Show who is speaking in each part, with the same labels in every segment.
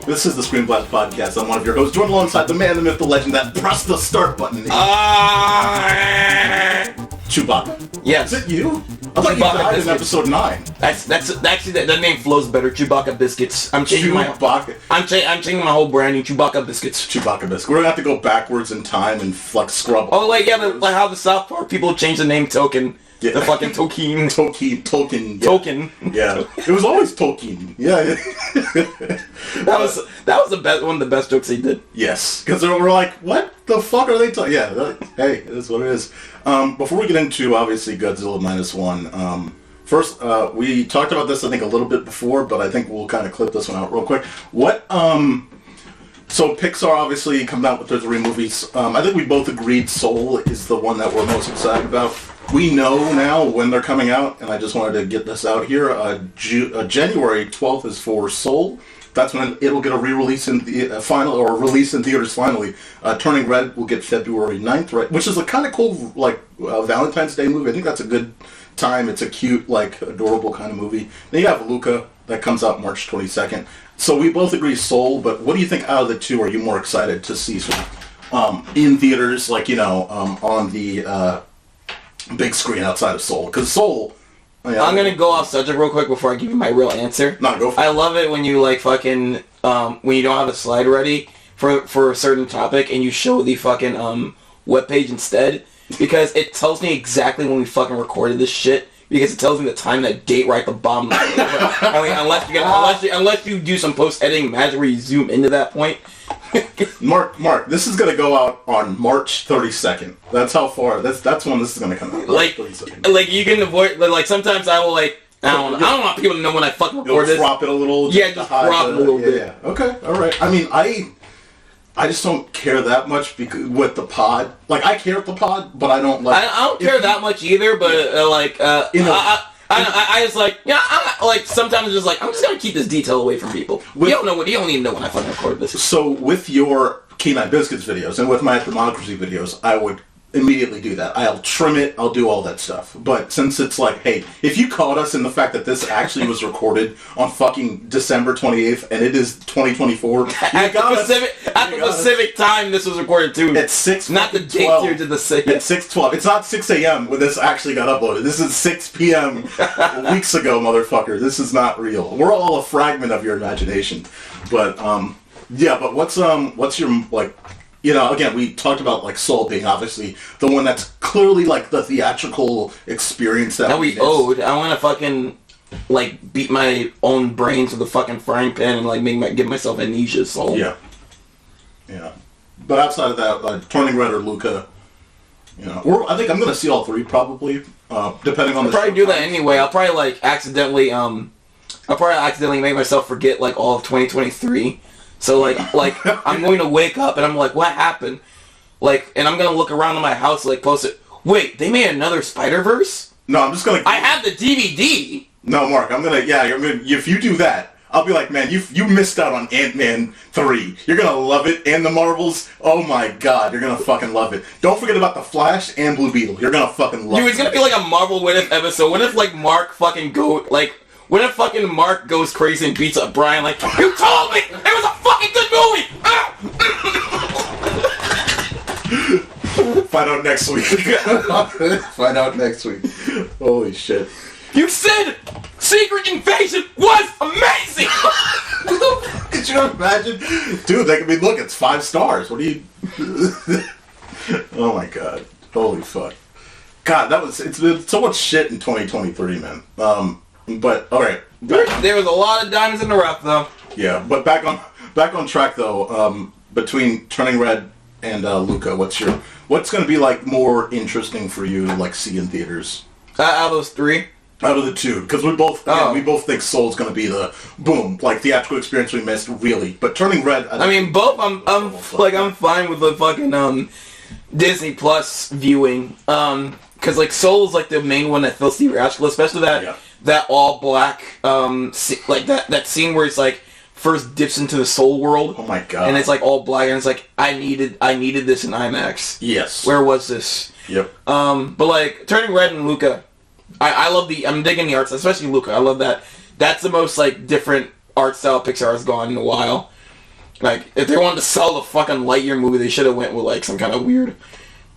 Speaker 1: This is the ScreenBlast Podcast. I'm one of your hosts, joined alongside the man, the myth, the legend that pressed the start button. Chewbacca.
Speaker 2: Yes.
Speaker 1: Is it you? I thought you died in episode 9.
Speaker 2: That's actually that name flows better. Chewbacca biscuits. I'm changing my whole branding. Chewbacca biscuits.
Speaker 1: Chewbacca biscuits. We're gonna have to go backwards in time and scrub.
Speaker 2: Oh, like like how the South Park people changed the name Token.
Speaker 1: Yeah.
Speaker 2: The fucking Tolkien.
Speaker 1: Tolkien. Yeah.
Speaker 2: Tolkien.
Speaker 1: Yeah. It was always Tolkien. Yeah.
Speaker 2: that was the best one of the best jokes he did.
Speaker 1: Yes, because we're like, what the fuck are they talking? Yeah. Hey, it is what it is. Before we get into obviously Godzilla Minus One, first we talked about this I think a little bit before, but I think we'll kind of clip this one out real quick. So Pixar obviously coming out with their 3 movies. I think we both agreed Soul is the one that we're most excited about. We know now when they're coming out, and I just wanted to get this out here. January 12th is for Soul. That's when it'll get a re-release in the release in theaters finally. Turning Red will get February 9th, right? Which is a kind of cool, Valentine's Day movie. I think that's a good time. It's a cute, adorable kind of movie. Then you have Luca that comes out March 22nd. So we both agree Soul, but what do you think out of the two are you more excited to see in theaters, on the big screen outside of Soul? Because Soul...
Speaker 2: I'm gonna go off subject real quick before I give you my real answer.
Speaker 1: No, go for it.
Speaker 2: I love it when you when you don't have a slide ready for a certain topic and you show the fucking webpage instead, because it tells me exactly when we fucking recorded this shit, because it tells me the time and that date right at the bottom. Unless you do some post editing magic where you zoom into that point.
Speaker 1: Mark, this is gonna go out on March 32nd. That's how far. That's when this is gonna come out.
Speaker 2: You can avoid. Sometimes I will I don't want people to know when I fucking record this.
Speaker 1: Drop it a little.
Speaker 2: Yeah, just drop it a little bit.
Speaker 1: Yeah. Okay. All right. I mean, I just don't care that much with the pod. I care with the pod, but I don't
Speaker 2: I don't care that much either. But sometimes it's just I'm just gonna keep this detail away from people. You don't even know when I fucking record this.
Speaker 1: So with your K9 Biscuits videos and with my Democracy videos, I would immediately do that. I'll trim it, I'll do all that stuff. But since it's hey, if you caught us in the fact that this actually was recorded on fucking December 28th and it is 2024,
Speaker 2: at the Pacific time this was recorded too.
Speaker 1: At 6.
Speaker 2: Not the date here to the 6.
Speaker 1: At 6:12. It's not 6 a.m. when this actually got uploaded. This is 6 p.m. weeks ago, motherfucker. This is not real. We're all a fragment of your imagination. But yeah. But what's your again, we talked about Soul being obviously the one that's clearly the theatrical experience that
Speaker 2: we owed. I want to fucking beat my own brains with a fucking frying pan and give myself amnesia. Soul.
Speaker 1: Yeah. But outside of that, Turning Red or Luca, I think I'm gonna see all 3 probably, depending on.
Speaker 2: I'll probably do that anyway. I'll probably accidentally make myself forget all of 2023. So I'm going to wake up and I'm what happened? And I'm gonna look around in my house post it. Wait, they made another Spider-Verse?
Speaker 1: No, I'm just gonna.
Speaker 2: I have the DVD.
Speaker 1: No, Mark, I'm gonna. Yeah, if you do that, I'll be man, you missed out on Ant-Man 3. You're gonna love it, and the Marvels. Oh my God, you're gonna fucking love it. Don't forget about the Flash and Blue Beetle. You're gonna fucking love it.
Speaker 2: Dude, it's gonna be a Marvel What If episode. What if Mark fucking what if fucking Mark goes crazy and beats up Bryan you told me it was a fucking good movie!
Speaker 1: Find out next week. Find out next week. Holy shit.
Speaker 2: You said Secret Invasion was amazing!
Speaker 1: Could you imagine? Dude, look, it's 5 stars. What do you... Oh my God. Holy fuck. God, it's been so much shit in 2023, man. But alright.
Speaker 2: There was a lot of diamonds in the rough though.
Speaker 1: Yeah, but back on track though, between Turning Red and Luca, what's gonna be more interesting for you to see in theaters?
Speaker 2: Out of those 3?
Speaker 1: Out of the 2, because we both think Soul's gonna be the boom, theatrical experience we missed, really. But Turning Red,
Speaker 2: both. I'm fine with the fucking Disney Plus viewing. Because Soul's the main one that feels theatrical, especially that all black that scene where it's first dips into the Soul world.
Speaker 1: Oh my God!
Speaker 2: And it's all black, and it's I needed this in IMAX.
Speaker 1: Yes.
Speaker 2: Where was this?
Speaker 1: Yep.
Speaker 2: But Turning Red and Luca, I'm digging the arts, especially Luca. I love that. That's the most different art style Pixar has gone in a while. Like, if they wanted to sell the fucking Lightyear movie, they should have went with, like, some kind of weird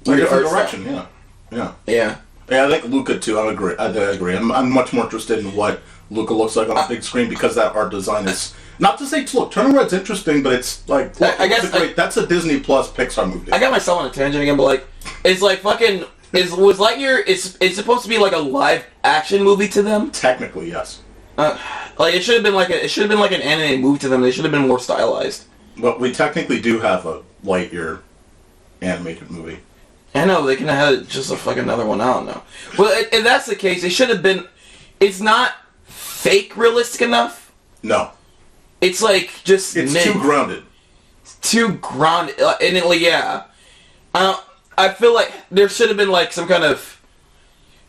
Speaker 1: different
Speaker 2: art
Speaker 1: direction,
Speaker 2: style.
Speaker 1: Yeah.
Speaker 2: Yeah.
Speaker 1: Yeah, I think Luca too. I agree. I'm much more interested in what Luca looks like on a big screen because that art design is not to say look, Turning Red's interesting, but it's like look,
Speaker 2: I guess
Speaker 1: that's a Disney Plus Pixar movie.
Speaker 2: I got myself on a tangent again, but like it's like fucking was Lightyear it's supposed to be like a live action movie to them?
Speaker 1: Technically, yes.
Speaker 2: Like it should have been like an animated movie to them. They should have been more stylized.
Speaker 1: But we technically do have a Lightyear animated movie.
Speaker 2: I know, they can have had just a fucking another one, I don't know. Well, if that's the case, it should have been... It's not fake realistic enough.
Speaker 1: No.
Speaker 2: It's like, just...
Speaker 1: It's too grounded.
Speaker 2: Too grounded. And it, like, yeah. I feel like there should have been, like, some kind of...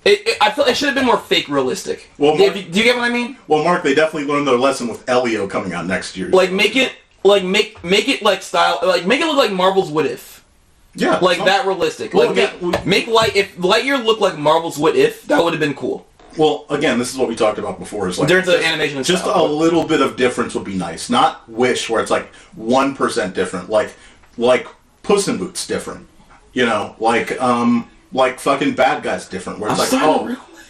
Speaker 2: I feel it should have been more fake realistic. Well, Mark, do you get what I mean?
Speaker 1: Well, Mark, they definitely learned their lesson with Elio coming out next year.
Speaker 2: Like, make it... Like, make it, like, style... Like, make it look like Marvel's What If.
Speaker 1: Yeah,
Speaker 2: like that realistic.
Speaker 1: Well,
Speaker 2: like if Lightyear looked like Marvel's What If, that would have been cool.
Speaker 1: Well, again, this is what we talked about before. Is like
Speaker 2: there's the animation. And
Speaker 1: just a little bit of difference would be nice. Not Wish, where it's like 1% different. Like Puss in Boots different. You know, like fucking Bad Guys different. Where it's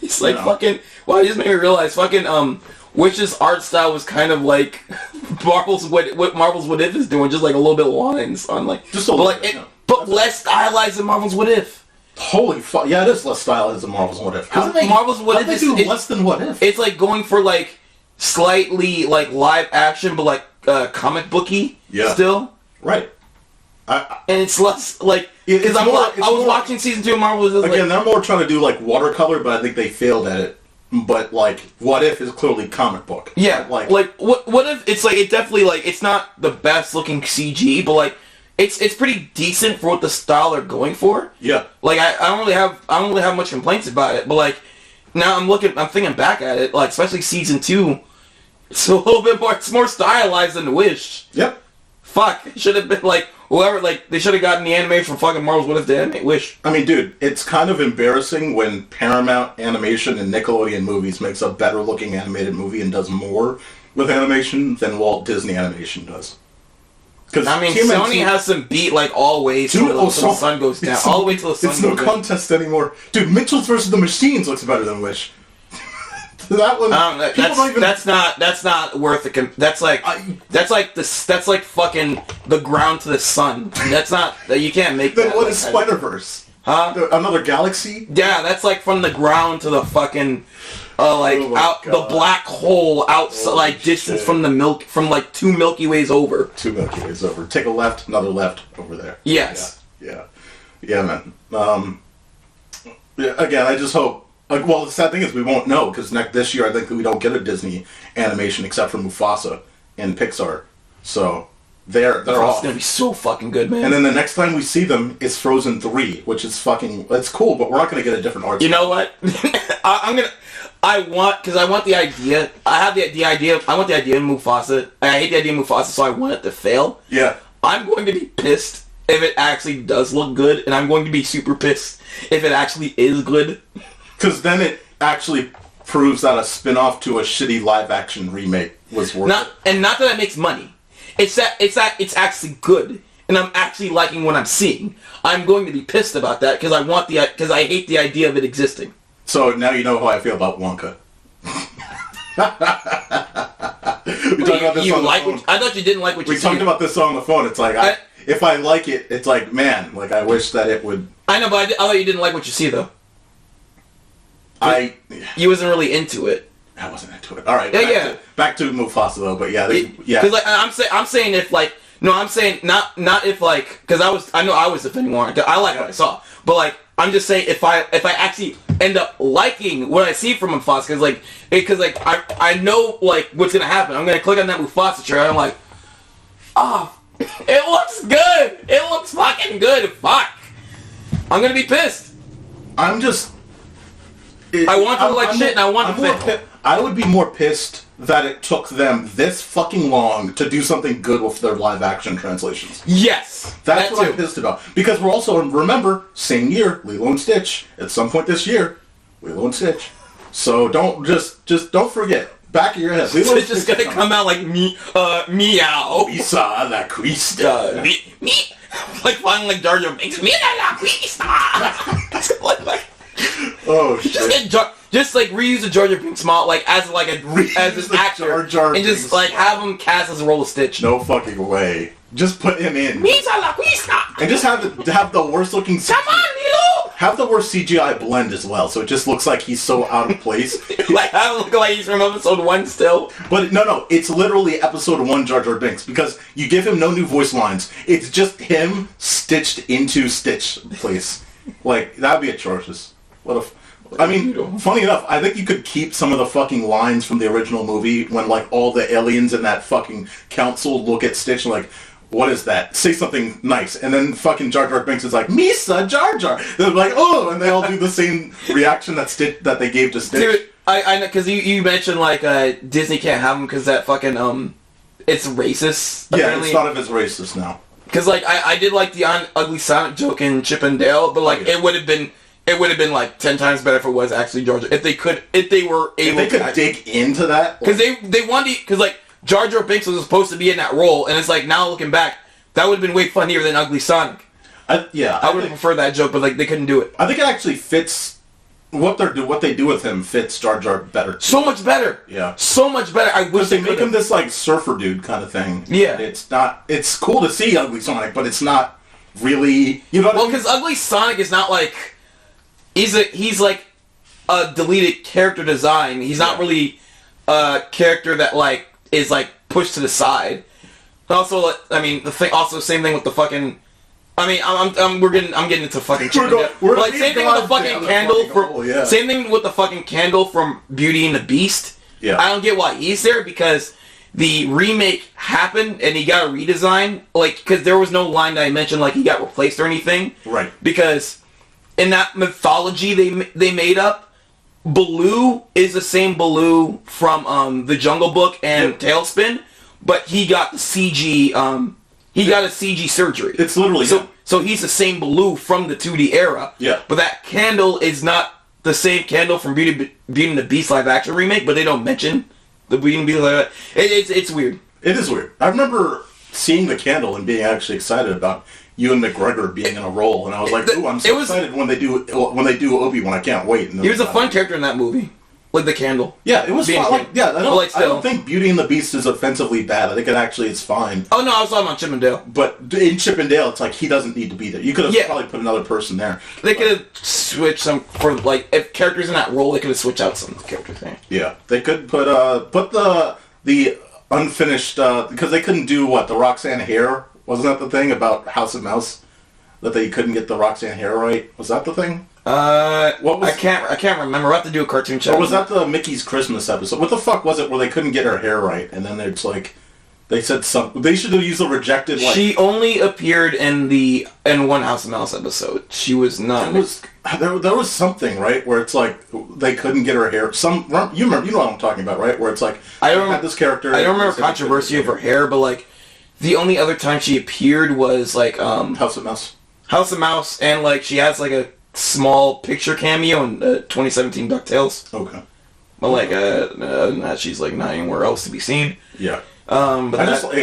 Speaker 2: it's like fucking. Well, you just made me realize fucking Wish's art style was kind of like Marvel's what Marvel's What If is doing, just like a little bit of lines on like
Speaker 1: just a little bit.
Speaker 2: But less stylized than Marvel's What If.
Speaker 1: Holy fuck! Yeah, it is less stylized than Marvel's What If.
Speaker 2: Marvel's What If
Speaker 1: is less than What If.
Speaker 2: It's like going for like slightly like live action, but like comic booky.
Speaker 1: Yeah.
Speaker 2: Still.
Speaker 1: Right.
Speaker 2: And it's less like because I was watching season 2 of Marvel.
Speaker 1: Again, they're more trying to do like watercolor, but I think they failed at it. But like, What If is clearly comic book.
Speaker 2: Yeah. Like what if it's like it definitely like it's not the best looking CG, but like. It's pretty decent for what the style they're going for.
Speaker 1: Yeah.
Speaker 2: Like I don't really have much complaints about it, but like now I'm thinking back at it, like especially season 2, it's a little bit more, it's more stylized than Wish.
Speaker 1: Yep.
Speaker 2: Fuck, it should have been like whoever, like they should have gotten the animation from fucking Marvel's What If they animate Wish.
Speaker 1: I mean, dude, it's kind of embarrassing when Paramount Animation and Nickelodeon Movies makes a better looking animated movie and does more with animation than Walt Disney Animation does.
Speaker 2: I mean, Sony has some beat like always till the sun goes down. All the way till the sun goes down.
Speaker 1: It's no contest anymore. Dude, Mitchell's vs. the Machines looks better than Wish. That one, that's not worth it. That's like fucking the ground to the sun. That's not, you can't make that. Then what is Spider-Verse?
Speaker 2: Huh?
Speaker 1: Another galaxy?
Speaker 2: Yeah, that's like from the ground to the fucking the black hole outside, like distance from the from like 2 Milky Ways over.
Speaker 1: 2 Milky Ways over. Take a left, another left over there.
Speaker 2: Yes.
Speaker 1: Yeah, man. Yeah, again, I just hope. Well, the sad thing is we won't know because this year I think we don't get a Disney animation except for Mufasa and Pixar. So they're off.
Speaker 2: It's gonna be so fucking good, man.
Speaker 1: And then the next time we see them is Frozen 3, which is fucking. It's cool, but we're not gonna get a different art.
Speaker 2: You know what? I want the idea. I have the idea. I want the idea of Mufasa. I hate the idea of Mufasa, so I want it to fail.
Speaker 1: Yeah.
Speaker 2: I'm going to be pissed if it actually does look good, and I'm going to be super pissed if it actually is good.
Speaker 1: Because then it actually proves that a spin-off to a shitty live-action remake was worth it.
Speaker 2: And not that it makes money. It's that it's actually good, and I'm actually liking what I'm seeing. I'm going to be pissed about that because I hate the idea of it existing.
Speaker 1: So now you know how I feel about Wonka. We talked about this on the phone.
Speaker 2: I thought you didn't like what you said.
Speaker 1: We talked about this on the phone. It's like, if I like it, it's like, man, like I wish that it would...
Speaker 2: I know, but I thought you didn't like what you see, though. You wasn't really into it.
Speaker 1: I wasn't into it. All right. Back to Mufasa, though, but yeah.
Speaker 2: Because like, I'm saying if like... No, I'm saying not if like... Because I know I was defending Warren. I like what I saw. But like, I'm just saying if I actually end up liking what I see from Mufasa, because I know like what's gonna happen. I'm gonna click on that Mufasa trailer. And I'm like, it looks good. It looks fucking good. Fuck. I'm gonna be pissed.
Speaker 1: I'm just.
Speaker 2: I want to look like shit, and I want to fit.
Speaker 1: I would be more pissed that it took them this fucking long to do something good with their live-action translations.
Speaker 2: Yes!
Speaker 1: That's what I'm pissed about. Because we're also, remember, same year, Lilo and Stitch. At some point this year, Lilo and Stitch. So don't, just don't forget. back of your head.
Speaker 2: It's just gonna come out like meow.
Speaker 1: Misa la Cuista.
Speaker 2: Me. Like finally like Jar Jar Binks. Meow la Cuista.
Speaker 1: Oh shit.
Speaker 2: Just like reuse the Jar Jar Binks smile like as an actor
Speaker 1: Jar Jar
Speaker 2: and just
Speaker 1: Binks.
Speaker 2: like have him cast as a role of Stitch.
Speaker 1: No fucking way. Just put him in.
Speaker 2: Misa la Cuista.
Speaker 1: And just have the worst looking.
Speaker 2: Come on, Lilo.
Speaker 1: Have the worst CGI blend as well, so it just looks like he's so out of place.
Speaker 2: Like have him look like he's from episode 1 still.
Speaker 1: But no, it's literally episode 1 Jar Jar Binks, because you give him no new voice lines. It's just him stitched into Stitch place. Like, that'd be atrocious. Funny enough, I think you could keep some of the fucking lines from the original movie when, like, all the aliens in that fucking council look at Stitch and like, what is that? Say something nice. And then fucking Jar Jar Binks is like, Misa Jar Jar. They're like, oh, and they all do the same reaction that they gave to Stitch.
Speaker 2: Dude, I know, because you mentioned, like, Disney can't have them because that fucking, it's racist.
Speaker 1: Yeah,
Speaker 2: apparently.
Speaker 1: it's not if it's racist now.
Speaker 2: Because, like, I did like the ugly Sonic joke in Chip and Dale, but, like, it would have been, like, 10 times better if it was actually Jar Jar. If they were able
Speaker 1: to dig into that.
Speaker 2: Because they wanted, because, like, Jar Jar Binks was supposed to be in that role, and it's like, now looking back, that would have been way funnier than Ugly Sonic. I would have preferred that joke, but like they couldn't do it.
Speaker 1: I think it actually fits what they do with him fits Jar Jar better.
Speaker 2: So much better.
Speaker 1: Yeah.
Speaker 2: So much better. I wish
Speaker 1: they make him this like surfer dude kind of thing.
Speaker 2: Yeah.
Speaker 1: It's not. It's cool to see Ugly Sonic, but it's not really. You know.
Speaker 2: Well, because Ugly Sonic is not like he's like a deleted character design. He's not really a character that like is like pushed to the side. Also, I mean, same thing with the fucking. I mean, I'm getting into fucking. Same thing with the fucking candle same thing with the fucking candle from Beauty and the Beast.
Speaker 1: Yeah.
Speaker 2: I don't get why he's there because the remake happened and he got a redesign. Like, because there was no line that I mentioned like he got replaced or anything.
Speaker 1: Right.
Speaker 2: Because in that mythology they made up. Baloo is the same Baloo from the Jungle Book and Tailspin, but he got the CG. He got a CG surgery.
Speaker 1: It's literally
Speaker 2: so he's the same Baloo from the 2D era.
Speaker 1: Yeah.
Speaker 2: But that candle is not the same candle from Beauty and the Beast live action remake. But they don't mention the Beauty and the Beast live. It's weird.
Speaker 1: It is weird. I remember seeing the candle and being actually excited about Ewan McGregor being in a role, and I was like, "Ooh, I'm so excited when they do Obi-Wan! I can't wait." And
Speaker 2: he was a fun character in that movie, like the candle.
Speaker 1: Yeah, it was fun. I don't think Beauty and the Beast is offensively bad. I think it's fine.
Speaker 2: Oh no, I was talking about Chip and Dale.
Speaker 1: But in Chip and Dale, it's like he doesn't need to be there. You could have probably put another person there.
Speaker 2: They could have switched some for like if characters in that role. They could have switched out some characters.
Speaker 1: Yeah, they could put the unfinished because they couldn't do the Roxanne hair. Wasn't that the thing about House of Mouse? That they couldn't get the Roxanne hair right? Was that the thing?
Speaker 2: I can't remember. We'll have to do a cartoon chat.
Speaker 1: Or was that the Mickey's Christmas episode? What the fuck was it where they couldn't get her hair right? And then it's like, they said something. They should have used the rejected, like...
Speaker 2: She only appeared in one House of Mouse episode. She was not...
Speaker 1: There was something, right? Where it's like, they couldn't get her hair... You know what I'm talking about, right? Where it's like, had this character...
Speaker 2: I don't remember controversy of her hair, but like, the only other time she appeared was like...
Speaker 1: House of Mouse.
Speaker 2: House of Mouse, and like, she has like a small picture cameo in 2017 DuckTales.
Speaker 1: Okay.
Speaker 2: But like, she's like not anywhere else to be seen.
Speaker 1: Yeah.
Speaker 2: But that's gonna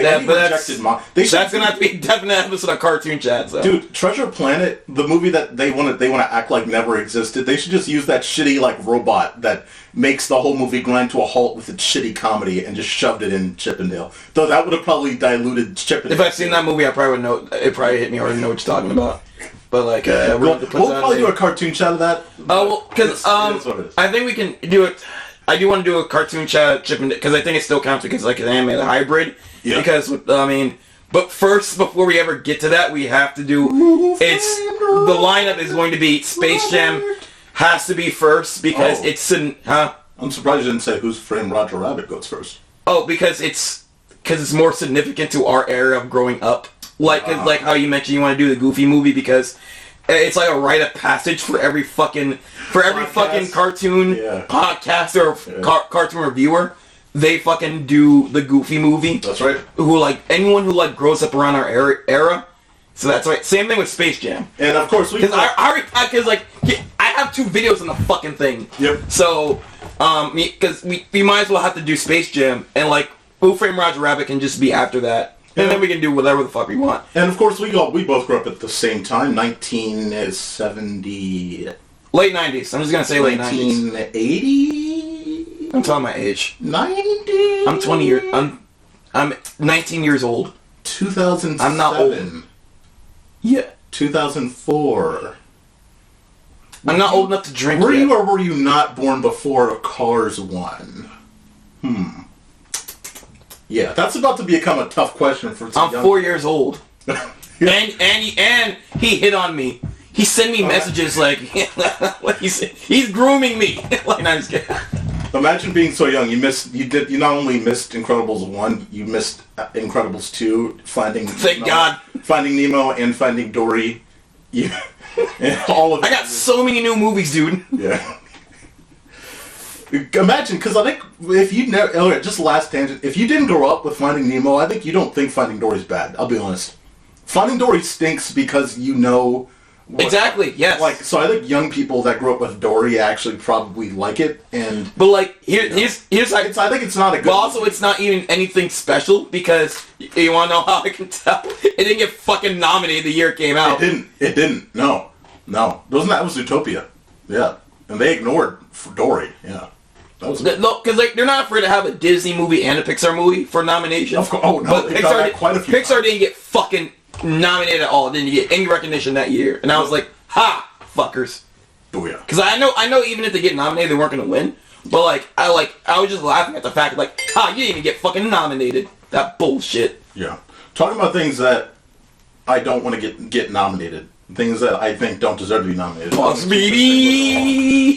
Speaker 2: have to be a definite episode of Cartoon Chat. So.
Speaker 1: Dude, Treasure Planet, the movie that they want to act like never existed. They should just use that shitty like robot that makes the whole movie grind to a halt with its shitty comedy and just shoved it in Chip and Dale. Though that would have probably diluted Chip and Dale.
Speaker 2: If I've seen that movie, I probably would know. It probably hit me. I already know what you're talking about. But like,
Speaker 1: we'll probably do a cartoon chat of that.
Speaker 2: Well, because I think we can do it. I do want to do a cartoon chat Chip and because I think it still counts because it's like an animated hybrid. Yeah. Because but first, before we ever get to that, we have to do. The lineup is going to be Space Jam has to be first because it's
Speaker 1: I'm surprised you didn't say Who's Framed Roger Rabbit goes first.
Speaker 2: Oh, because it's more significant to our era of growing up. Like how you mentioned you want to do the Goofy movie because it's like a rite of passage for every fucking cartoon podcaster or cartoon reviewer. They fucking do the Goofy movie.
Speaker 1: That's right.
Speaker 2: Who like anyone who like grows up around our era. So that's right. Same thing with Space Jam.
Speaker 1: And of course I
Speaker 2: have 2 videos on the fucking thing.
Speaker 1: Yep.
Speaker 2: So, because we might as well have to do Space Jam, and like Who Framed Roger Rabbit can just be after that, and then we can do whatever the fuck we want.
Speaker 1: And of course, we both grew up at the same time, 1970.
Speaker 2: Late 90s. I'm just gonna say late 90s.
Speaker 1: 1980.
Speaker 2: I'm telling my age.
Speaker 1: 90.
Speaker 2: I'm 20 years. I'm 19 years old.
Speaker 1: 2007.
Speaker 2: I'm not old. Yeah.
Speaker 1: 2004.
Speaker 2: I'm not old enough to drink
Speaker 1: Were
Speaker 2: yet.
Speaker 1: you or were you not born before Cars 1? Yeah, that's about to become a tough question for some
Speaker 2: I'm 4 years old.
Speaker 1: Yeah.
Speaker 2: And he hit on me. He sent me messages like he's grooming me. Like, no, I'm just kidding.
Speaker 1: Imagine being so young. You not only missed Incredibles 1, you missed Incredibles 2, Finding Nemo and Finding Dory. All of it.
Speaker 2: I got so many new movies, dude.
Speaker 1: Yeah. Imagine, because I think if you never, just last tangent, if you didn't grow up with Finding Nemo, I think you don't think Finding Dory's bad. I'll be honest. Finding Dory stinks because you know.
Speaker 2: Exactly. Yes.
Speaker 1: Like, so I think young people that grew up with Dory actually probably like it,
Speaker 2: but like here's like,
Speaker 1: I think it's not a good.
Speaker 2: But also, it's not even anything special because you want to know how I can tell? It didn't get fucking nominated the year it came out.
Speaker 1: It didn't. No. That was Zootopia. Yeah, and they ignored Dory. Yeah.
Speaker 2: No, because like they're not afraid to have a Disney movie and a Pixar movie for nomination.
Speaker 1: Of course. Oh no,
Speaker 2: but
Speaker 1: Pixar
Speaker 2: didn't get fucking nominated at all. Didn't get any recognition that year, and I was like, "Ha, fuckers!"
Speaker 1: Oh yeah.
Speaker 2: Because I know even if they get nominated, they weren't gonna win. But I was just laughing at the fact like, "Ha, you didn't even get fucking nominated." That bullshit.
Speaker 1: Yeah. Talking about things that I don't want to get nominated. Things that I think don't deserve to be nominated.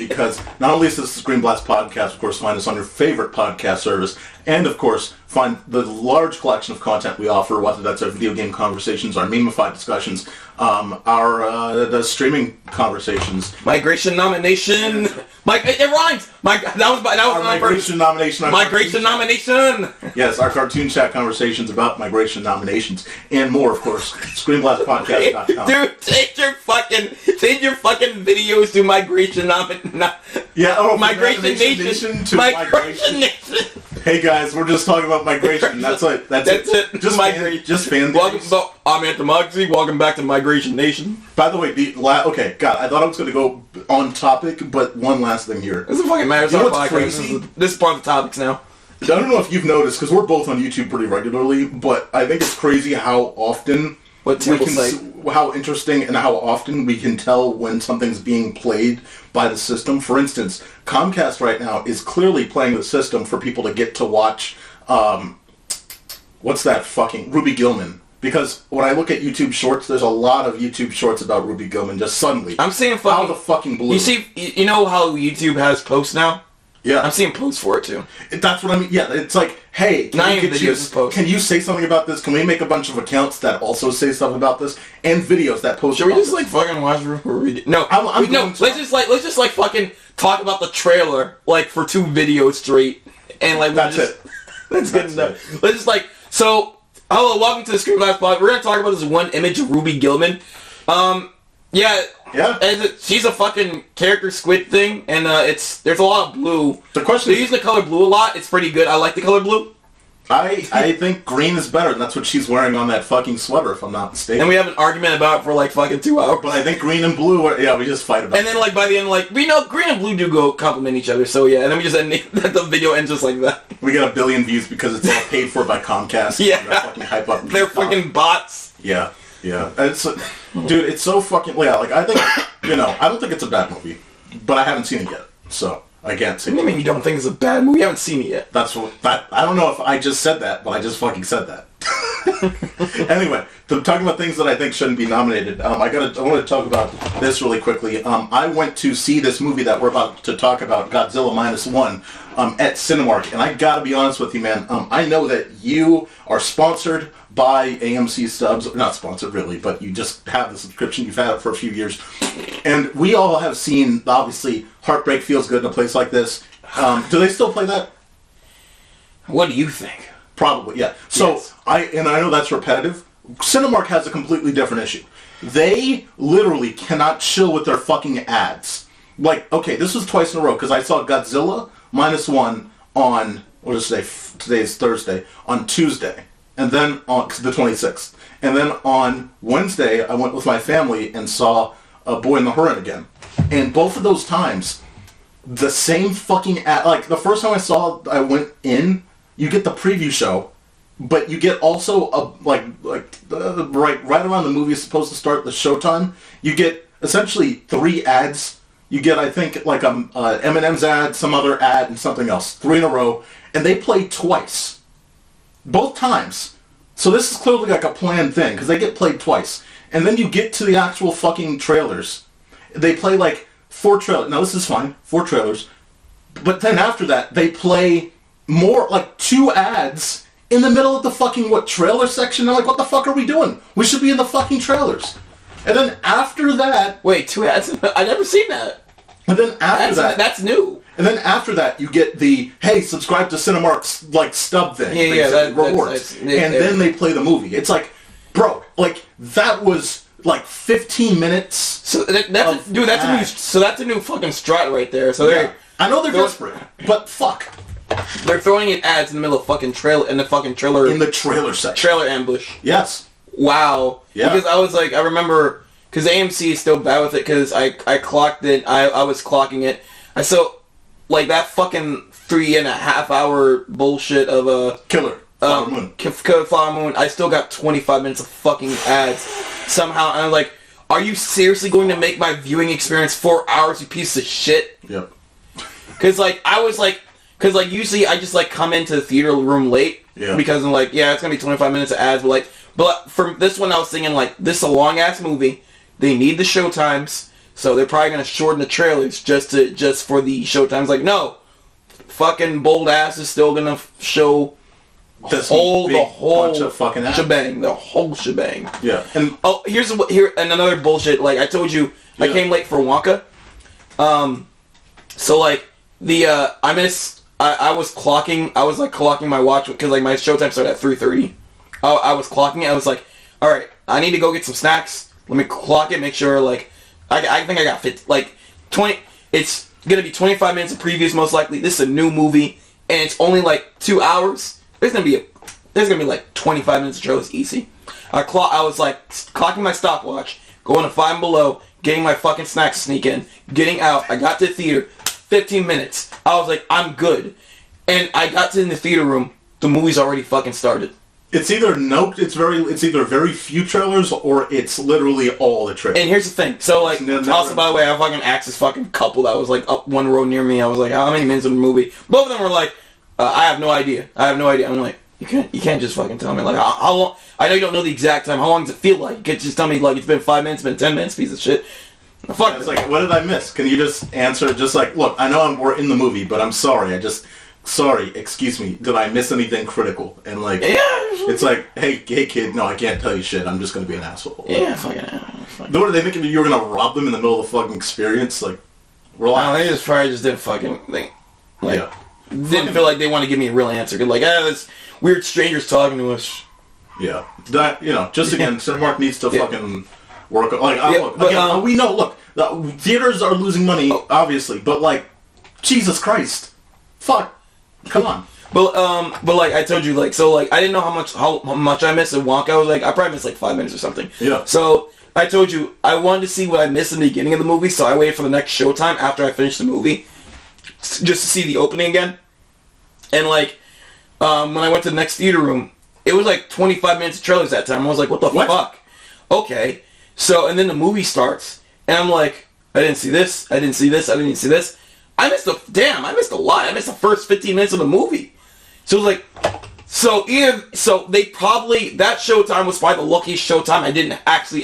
Speaker 1: Because not only is this the ScreenBlast podcast, of course, find us on your favorite podcast service, and of course, find the large collection of content we offer, whether that's our video game conversations, our meme-ified discussions, the streaming conversations.
Speaker 2: Migration nomination. It rhymes. That was
Speaker 1: our migration nomination.
Speaker 2: Migration nomination.
Speaker 1: Yes, our cartoon chat conversations about migration nominations and more, of course. ScreenBlastPodcast.com.
Speaker 2: Dude, change your fucking videos to migration Migration Nation
Speaker 1: to migration.
Speaker 2: Nation.
Speaker 1: Hey guys, we're just talking about migration. That's it. Just migration. Just fan.
Speaker 2: I'm Anthemocracy. Welcome back to Migration Nation.
Speaker 1: By the way, okay, God, I thought I was going to go on topic, but one last thing here.
Speaker 2: This is fucking matters.
Speaker 1: You know what's crazy?
Speaker 2: This is part of the topics now.
Speaker 1: I don't know if you've noticed, because we're both on YouTube pretty regularly, but I think it's crazy how often how interesting and how often we can tell when something's being played by the system. For instance, Comcast right now is clearly playing the system for people to get to watch, what's that fucking, Ruby Gillman. Because when I look at YouTube Shorts, there's a lot of YouTube Shorts about Ruby Gillman just suddenly.
Speaker 2: I'm seeing fucking...
Speaker 1: Out of the fucking blue.
Speaker 2: You know how YouTube has posts now?
Speaker 1: Yeah.
Speaker 2: I'm seeing posts for it too.
Speaker 1: That's what I mean. Yeah, it's like, hey, can you say something about this? Can we make a bunch of accounts that also say stuff about this? And videos that post
Speaker 2: Should we just fucking watch Ruby? No. Let's just fucking talk about the trailer for 2 videos straight. And that's it. That's good enough. Let's just hello, welcome to the ScreenBlast Pod. We're gonna talk about this one image of Ruby Gillman. Yeah. She's a fucking character squid thing, and there's a lot of blue.
Speaker 1: The question
Speaker 2: They're using the color blue a lot. It's pretty good. I like the color blue.
Speaker 1: I think green is better, and that's what she's wearing on that fucking sweater, if I'm not mistaken.
Speaker 2: And we have an argument about it for fucking 2 hours.
Speaker 1: But I think green and blue we just fight about it.
Speaker 2: And then by the end, we know green and blue do go complement each other, so yeah, and then we just end the video ends just like that.
Speaker 1: We get 1 billion views because it's all paid for by Comcast.
Speaker 2: Yeah.
Speaker 1: Fucking hype up.
Speaker 2: They're fucking bots.
Speaker 1: Yeah. Yeah. Dude, it's so fucking... Yeah, I think, I don't think it's a bad movie, but I haven't seen it yet, so... I can't say.
Speaker 2: What do you mean you don't think it's a bad movie? You haven't seen it yet.
Speaker 1: I don't know if I just said that, but I just fucking said that. Anyway, talking about things that I think shouldn't be nominated. I want to talk about this really quickly. I went to see this movie that we're about to talk about, Godzilla Minus One, at Cinemark, and I gotta be honest with you, man. I know that you are sponsored by AMC Stubs. Not sponsored really, but you just have the subscription. You've had it for a few years. And we all have seen, obviously, Heartbreak Feels Good in a place like this. Do they still play that?
Speaker 2: What do you think?
Speaker 1: Probably, yeah. So, yes. I know that's repetitive. Cinemark has a completely different issue. They literally cannot chill with their fucking ads. like, okay, this was twice in a row, because I saw Godzilla Minus One on, what is today? Today's Thursday, on Tuesday, and then on the 26th. And then on Wednesday, I went with my family and saw Boy in the Hood again. And both of those times, the same fucking ad, like, the first time I went in, you get the preview show, but you get also, right around the movie is supposed to start, the showtime, you get essentially 3 ads. You get, I think, like M&M's ad, some other ad, and something else. 3 in a row. And they play twice. Both times. So this is clearly like a planned thing, because they get played twice. And then you get to the actual fucking trailers. They play like 4 trailers. Now this is fine. 4 trailers. But then after that, they play more, like 2 ads in the middle of the fucking, trailer section? They're like, what the fuck are we doing? We should be in the fucking trailers. And then after that...
Speaker 2: Wait, 2 ads? I've never seen that.
Speaker 1: And then after that...
Speaker 2: That's new.
Speaker 1: And then after that, you get the, hey, subscribe to Cinemark's, stub thing.
Speaker 2: Yeah,
Speaker 1: rewards. And then they play the movie. It's like, bro, that was, 15 minutes.
Speaker 2: So that's a new fucking strut right there. So
Speaker 1: yeah. I know they're desperate, but fuck.
Speaker 2: They're throwing in ads in the middle of fucking trailer, in the
Speaker 1: trailer section.
Speaker 2: Trailer ambush.
Speaker 1: Yes.
Speaker 2: Wow.
Speaker 1: Yeah.
Speaker 2: Because I was like, I remember, because AMC is still bad with it, because I clocked it, I was clocking it. I saw, that fucking 3.5 hour bullshit of a...
Speaker 1: Killer. Flower Moon.
Speaker 2: Flower Moon. I still got 25 minutes of fucking ads somehow, and I'm like, are you seriously going to make my viewing experience 4 hours, you piece of shit?
Speaker 1: Yep.
Speaker 2: Because, usually I just, come into the theater room late.
Speaker 1: Yeah.
Speaker 2: Because I'm like, yeah, it's going to be 25 minutes of ads. But for this one, I was thinking, this is a long-ass movie. They need the showtimes. So they're probably going to shorten the trailers just for the showtimes. No. Fucking Bold Ass is still going to show the whole
Speaker 1: bunch of fucking ads.
Speaker 2: Shebang. The whole shebang.
Speaker 1: Yeah. And
Speaker 2: and another bullshit. I told you, yeah. I came late for Wonka. I was clocking my watch because my showtime started at 3:30. I was clocking it. I was like, all right, I need to go get some snacks. Let me clock it. Make sure I think I got 20. It's gonna be 25 minutes of previews most likely. This is a new movie and it's only 2 hours. There's gonna be 25 minutes of trailers easy. I was clocking my stopwatch, going to Five and Below, getting my fucking snacks to sneak in, getting out. I got to the theater. 15 minutes. I was like, I'm good. And I got to in the theater room, the movie's already fucking started.
Speaker 1: It's either very few trailers or it's literally all the trailers.
Speaker 2: And here's the thing. So also by the way, I fucking asked this fucking couple that was up one row near me. I was like, how many minutes of the movie? Both of them were like, I have no idea. I'm like, you can't just fucking tell me how long. I know you don't know the exact time. How long does it feel like? You can't just tell me it's been 5 minutes, it's been 10 minutes, piece of shit. Fuck.
Speaker 1: Yeah, it's what did I miss? Can you just answer? Just look, I know we're in the movie, but I'm sorry. Sorry, excuse me. Did I miss anything critical? And
Speaker 2: yeah.
Speaker 1: It's hey kid, no, I can't tell you shit. I'm just gonna be an asshole.
Speaker 2: Yeah, fucking.
Speaker 1: What are they thinking? You were gonna rob them in the middle of the fucking experience? Relax.
Speaker 2: They just probably just didn't fucking think.
Speaker 1: Yeah.
Speaker 2: Didn't feel like they want to give me a real answer. That's weird strangers talking to us.
Speaker 1: Yeah. That just again, Cinemark needs to fucking work. We know. Look, the theaters are losing money, obviously, but Jesus Christ, fuck, come on.
Speaker 2: But I told you, I didn't know how much I missed in Wonka. I was I probably missed 5 minutes or something.
Speaker 1: Yeah.
Speaker 2: So I told you I wanted to see what I missed in the beginning of the movie, so I waited for the next showtime after I finished the movie, just to see the opening again. And when I went to the next theater room, it was 25 minutes of trailers that time. I was like, what the fuck? Okay. So, and then the movie starts, and I'm like, I didn't see this, I didn't see this, I didn't see this. I missed a lot. I missed the first 15 minutes of the movie. So it was they probably, that showtime was probably the luckiest showtime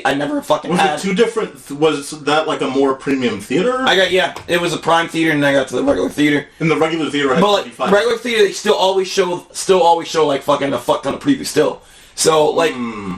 Speaker 2: I never fucking had.
Speaker 1: Was it two different, was that a more premium theater?
Speaker 2: It was a prime theater, and I got to the regular theater.
Speaker 1: And the regular theater had 35.
Speaker 2: Regular theater, they still always show fucking a fuck ton of previews still. So,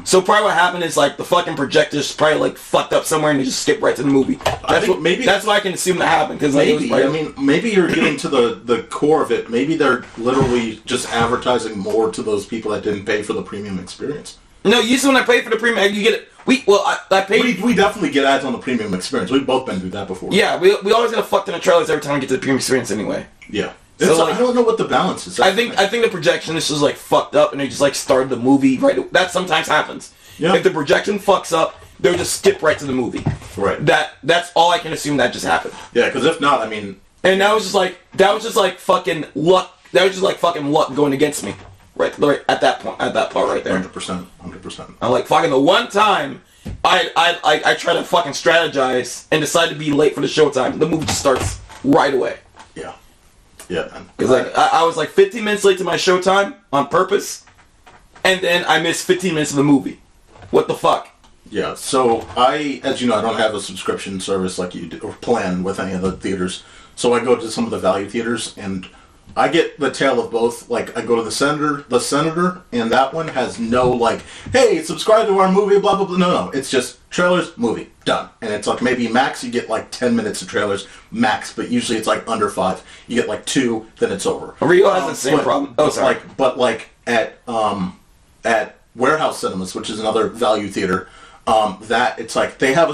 Speaker 2: so probably what happened is, the fucking projectors probably, fucked up somewhere and they just skipped right to the movie. That's what I can assume that happened, because,
Speaker 1: maybe you're getting to the core of it. Maybe they're literally just advertising more to those people that didn't pay for the premium experience.
Speaker 2: No, usually when I pay for the premium, you get it. I paid.
Speaker 1: We definitely get ads on the premium experience. We've both been through that before.
Speaker 2: Yeah, we always get a fuck ton of trailers every time we get to the premium experience anyway.
Speaker 1: Yeah.
Speaker 2: So like,
Speaker 1: I don't know what the balance is.
Speaker 2: I think the projection is just like fucked up, and they just like started the movie right. That sometimes happens. Yeah. If the projection fucks up, they'll just skip right to the movie.
Speaker 1: Right.
Speaker 2: That's all I can assume that just happened.
Speaker 1: Yeah, because if not, I mean.
Speaker 2: And that was just like fucking luck. That was just like fucking luck going against me. Right at that point, right there.
Speaker 1: 100%.
Speaker 2: I'm like fucking the one time I try to fucking strategize and decide to be late for the showtime. The movie just starts right away.
Speaker 1: Yeah, man.
Speaker 2: Because like I was like 15 minutes late to my showtime on purpose, and then I missed 15 minutes of the movie. What the fuck?
Speaker 1: Yeah. So as you know, I don't have a subscription service like you do, or plan with any of the theaters. So I go to some of the value theaters, and I get the tale of both. Like I go to the Senator, and that one has no like, hey, subscribe to our movie, blah blah blah. No, it's just trailers, movie, done. And it's like maybe max you get like 10 minutes of trailers, max, but usually it's like under 5. You get like 2, then it's over.
Speaker 2: Rio has the same problem. Oh, sorry.
Speaker 1: But at Warehouse Cinemas, which is another value theater, that it's like they have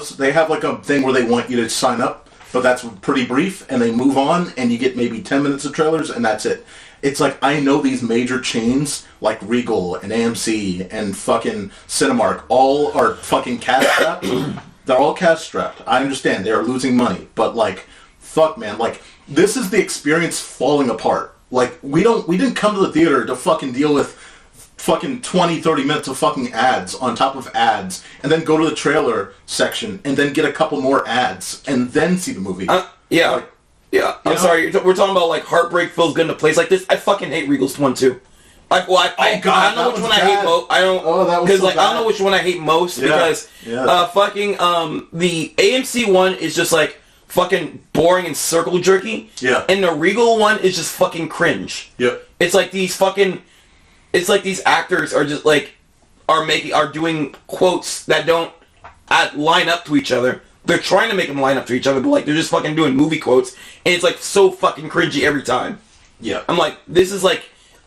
Speaker 1: like a thing where they want you to sign up. But that's pretty brief, and they move on, and you get maybe 10 minutes of trailers, and that's it. It's like, I know these major chains, like Regal and AMC and fucking Cinemark, all are fucking cash-strapped. They're all cash-strapped. I understand, they're losing money, but like, fuck, man, like, this is the experience falling apart. Like, we didn't come to the theater to fucking deal with fucking 20-30 minutes of fucking ads on top of ads, and then go to the trailer section and then get a couple more ads and then see the movie.
Speaker 2: Yeah. I'm sorry. We're talking about like Heartbreak Feels Good in a place like this. I fucking hate Regal's one too. I don't know which one I hate most. I don't because I don't know which one I hate most because fucking the AMC one is just like fucking boring and circle jerky.
Speaker 1: Yeah.
Speaker 2: And the Regal one is just fucking cringe.
Speaker 1: Yeah.
Speaker 2: It's like these actors are just like are doing quotes that don't line up to each other. They're trying to make them line up to each other, but like they're just fucking doing movie quotes, and it's like so fucking cringy every time.
Speaker 1: Yeah.
Speaker 2: I'm like, this is like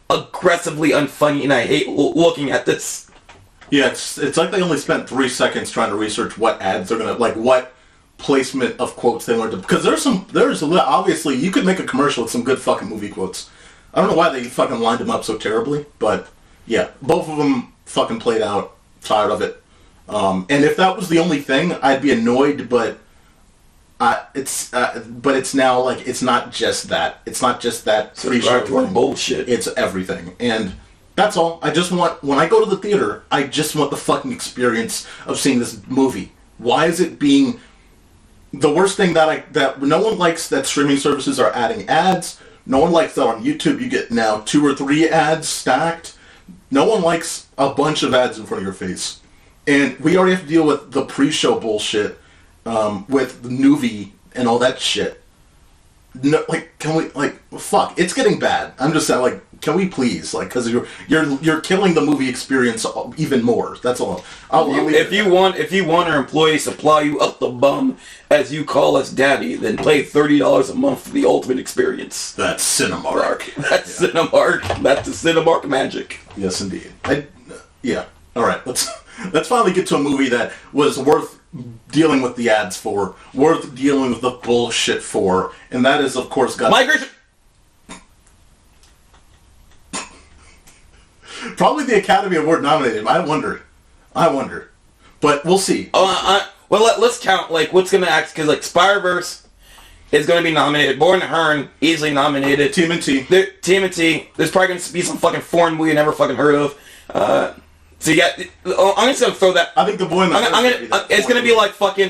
Speaker 2: aggressively unfunny, and I hate looking at this.
Speaker 1: Yeah, it's like they only spent 3 seconds trying to research what ads they're gonna like, what placement of quotes they wanted to. Because there's obviously you could make a commercial with some good fucking movie quotes. I don't know why they fucking lined them up so terribly, but yeah, both of them fucking played out. Tired of it. And if that was the only thing, I'd be annoyed. But it's now like it's not just that. It's not just that pre-show thing.
Speaker 2: Bullshit.
Speaker 1: It's everything, and that's all. I just want when I go to the theater, I just want the fucking experience of seeing this movie. Why is it being the worst thing that no one likes that streaming services are adding ads? No one likes that on YouTube you get now 2 or 3 ads stacked. No one likes a bunch of ads in front of your face. And we already have to deal with the pre-show bullshit, with the Nuvi and all that shit. No, like, can we, like, fuck, it's getting bad. I'm just saying, like, can we please, like, because you're killing the movie experience even more. That's all.
Speaker 2: If you want our employees to plow you up the bum, as you call us daddy, then pay $30 a month for the ultimate experience.
Speaker 1: That's Cinemark.
Speaker 2: That's Cinemark. That's the Cinemark magic.
Speaker 1: Yes, indeed. Yeah. All right. Let's finally get to a movie that was worth dealing with the ads for, worth dealing with the bullshit for, and that is, of course,
Speaker 2: Migration.
Speaker 1: Probably the Academy Award nominated. I wonder, but we'll see.
Speaker 2: Well, let's count like what's gonna act because like Spider-Verse is gonna be nominated. Born to Hearn easily nominated. TMNT. There's probably gonna be some fucking foreign movie you never fucking heard of. So yeah, I'm just gonna throw that.
Speaker 1: I think the boy.
Speaker 2: It's gonna be like fucking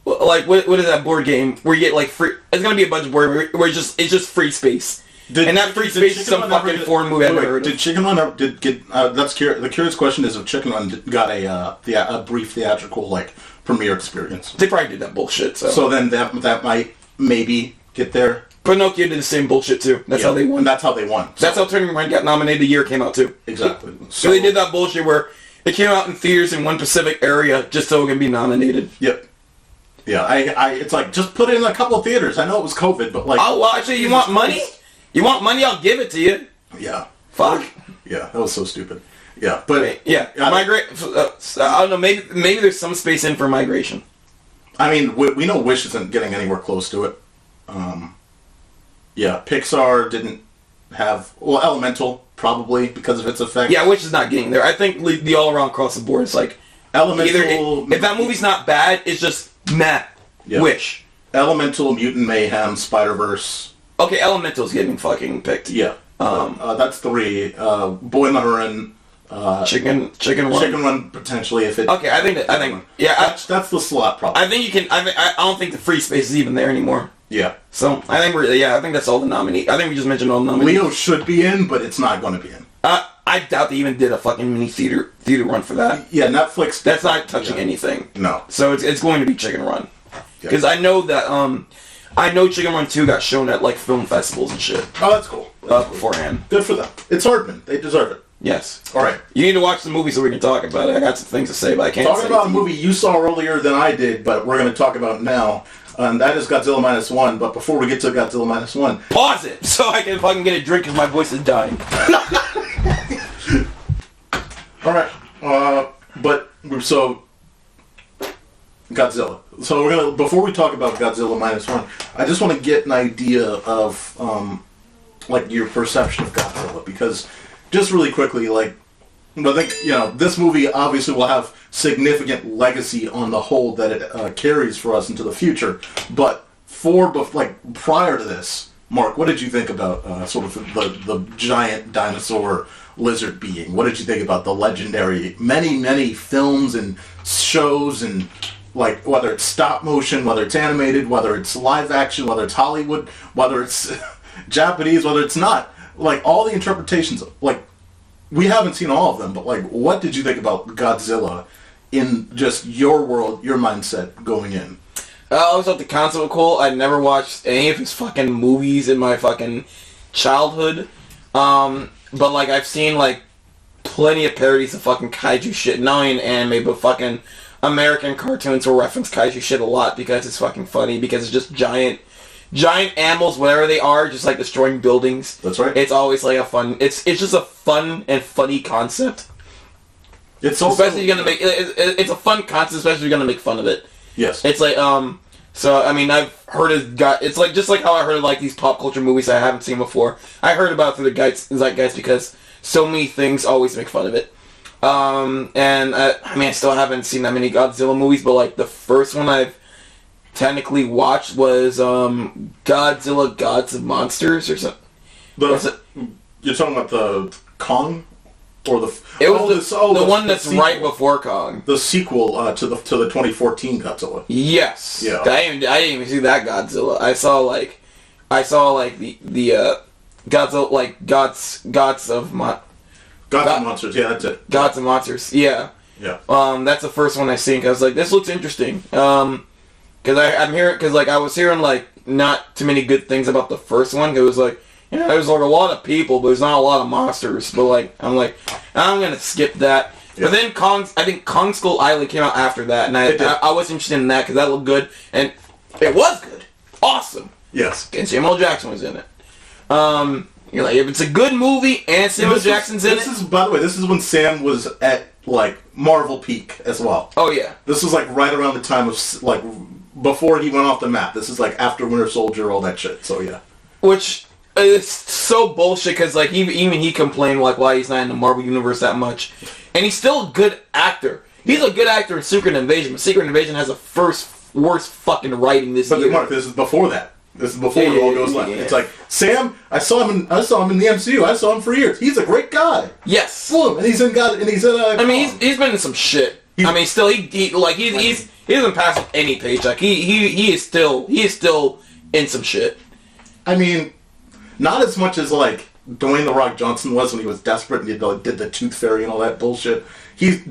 Speaker 2: like what is that board game where you get like free? It's gonna be a bunch of board where it's just free space. And that free space is some fucking foreign movie I've never heard of.
Speaker 1: Did Chicken Run ever get? That's the curious question is if Chicken Run got a brief theatrical like premiere experience.
Speaker 2: They probably did that bullshit.
Speaker 1: So then that might maybe get there.
Speaker 2: Pinocchio did the same bullshit too. That's how they won.
Speaker 1: And that's how they won.
Speaker 2: So. That's how Turning Red got nominated the year it came out too.
Speaker 1: Exactly.
Speaker 2: So they did that bullshit where it came out in theaters in one Pacific area just so it can be nominated.
Speaker 1: Yep. Yeah, it's like just put it in a couple of theaters. I know it was COVID, but like.
Speaker 2: Oh well, actually, you want money? You want money? I'll give it to you.
Speaker 1: Yeah.
Speaker 2: Fuck.
Speaker 1: Yeah, that was so stupid. Yeah, but
Speaker 2: yeah, I don't know. Maybe there's some space in for migration.
Speaker 1: I mean, we know Wish isn't getting anywhere close to it. Yeah, Pixar didn't have... Well, Elemental, probably, because of its effect.
Speaker 2: Yeah, Wish is not getting there. I think the all-around across the board is like...
Speaker 1: Elemental...
Speaker 2: if that movie's not bad, it's just meh. Yeah. Wish.
Speaker 1: Elemental, Mutant Mayhem, Spider-Verse...
Speaker 2: Okay, Elemental's getting fucking picked.
Speaker 1: Yeah. That's 3. Boy in the Heron...
Speaker 2: Chicken Run.
Speaker 1: Chicken Run, potentially, if it...
Speaker 2: Okay, I think...
Speaker 1: That's the slot, probably.
Speaker 2: I think you can... I don't think the free space is even there anymore.
Speaker 1: Yeah.
Speaker 2: So, I think that's all the nominees. I think we just mentioned all the nominees.
Speaker 1: Leo should be in, but it's not going to be in.
Speaker 2: I doubt they even did a fucking mini theater run for that.
Speaker 1: Yeah, Netflix...
Speaker 2: That's not touching anything.
Speaker 1: No.
Speaker 2: So, it's going to be Chicken Run. Because I know that, I know Chicken Run 2 got shown at, like, film festivals and shit.
Speaker 1: Oh, that's cool.
Speaker 2: Beforehand.
Speaker 1: Good for them. It's Hardman. They deserve it.
Speaker 2: Yes.
Speaker 1: All right.
Speaker 2: You need to watch the movie so we can talk about it. I got some things to say, but I can't
Speaker 1: Talking about a movie you saw earlier than I did, but we're going to talk about now. And that is Godzilla Minus One. But before we get to Godzilla Minus One...
Speaker 2: Pause it so I can fucking get a drink because my voice is dying.
Speaker 1: All right. So... Godzilla. So we're going to... Before we talk about Godzilla Minus One, I just want to get an idea of, like, your perception of Godzilla. Because... Just really quickly, like, I think, this movie obviously will have significant legacy on the hold that it carries for us into the future. But prior to this, Mark, what did you think about sort of the giant dinosaur lizard being? What did you think about the legendary many films and shows and, like, whether it's stop motion, whether it's animated, whether it's live action, whether it's Hollywood, whether it's Japanese, whether it's not? Like, all the interpretations, like, we haven't seen all of them, but, like, what did you think about Godzilla in just your world, your mindset going in?
Speaker 2: I always thought the concept was cool. I never watched any of his fucking movies in my fucking childhood. But, like, I've seen, like, plenty of parodies of fucking kaiju shit. Not only in anime, but fucking American cartoons will reference kaiju shit a lot because it's fucking funny, because it's just giant animals, whatever they are, just like destroying buildings.
Speaker 1: That's right.
Speaker 2: It's always like a fun. It's just a fun and funny concept.
Speaker 1: It's also,
Speaker 2: especially you're gonna make it's a fun concept, especially if you're gonna make fun of it.
Speaker 1: Yes.
Speaker 2: It's like So I mean, I've heard it's like just like how I heard of like these pop culture movies I haven't seen before. I heard about it through the zeitgeist because so many things always make fun of it. And I mean, I still haven't seen that many Godzilla movies, but like the first one I've technically watched was Godzilla Gods of Monsters or something.
Speaker 1: You're talking about the Kong? Or the
Speaker 2: one that's sequel, right before Kong.
Speaker 1: The sequel to the 2014 Godzilla.
Speaker 2: Yes.
Speaker 1: Yeah.
Speaker 2: I didn't even see that Godzilla. I saw the Godzilla, like Gods of
Speaker 1: Monsters. Yeah, that's it.
Speaker 2: Gods of Monsters. Yeah.
Speaker 1: Yeah.
Speaker 2: That's the first one I seen. 'Cause I was like, this looks interesting. Because I was hearing like not too many good things about the first one. It was like, there's like a lot of people, but there's not a lot of monsters. But like, I'm gonna skip that. Yeah. But then I think Kong Skull Island came out after that, and I was interested in that because that looked good, and it was good, awesome.
Speaker 1: Yes.
Speaker 2: And Samuel Jackson was in it. You're like, if it's a good movie and Samuel Jackson's in it.
Speaker 1: By the way, this is when Sam was at like Marvel peak as well.
Speaker 2: Oh yeah.
Speaker 1: This was like right around the time of like before he went off the map. This is like after Winter Soldier, all that shit. So yeah.
Speaker 2: Which is so bullshit because like even he complained like why he's not in the Marvel universe that much, and he's still a good actor. He's a good actor in Secret Invasion, but Secret Invasion has the worst fucking writing this year.
Speaker 1: But Mark, this is before that. This is before it all goes left. Yeah. It's like Sam. I saw him in the MCU. I saw him for years. He's a great guy.
Speaker 2: Yes.
Speaker 1: Boom, and he's in
Speaker 2: I mean, he's been in some shit. I mean, still he doesn't pass any paycheck. He is still in some shit.
Speaker 1: I mean, not as much as like Dwayne The Rock Johnson was when he was desperate and he did the Tooth Fairy and all that bullshit.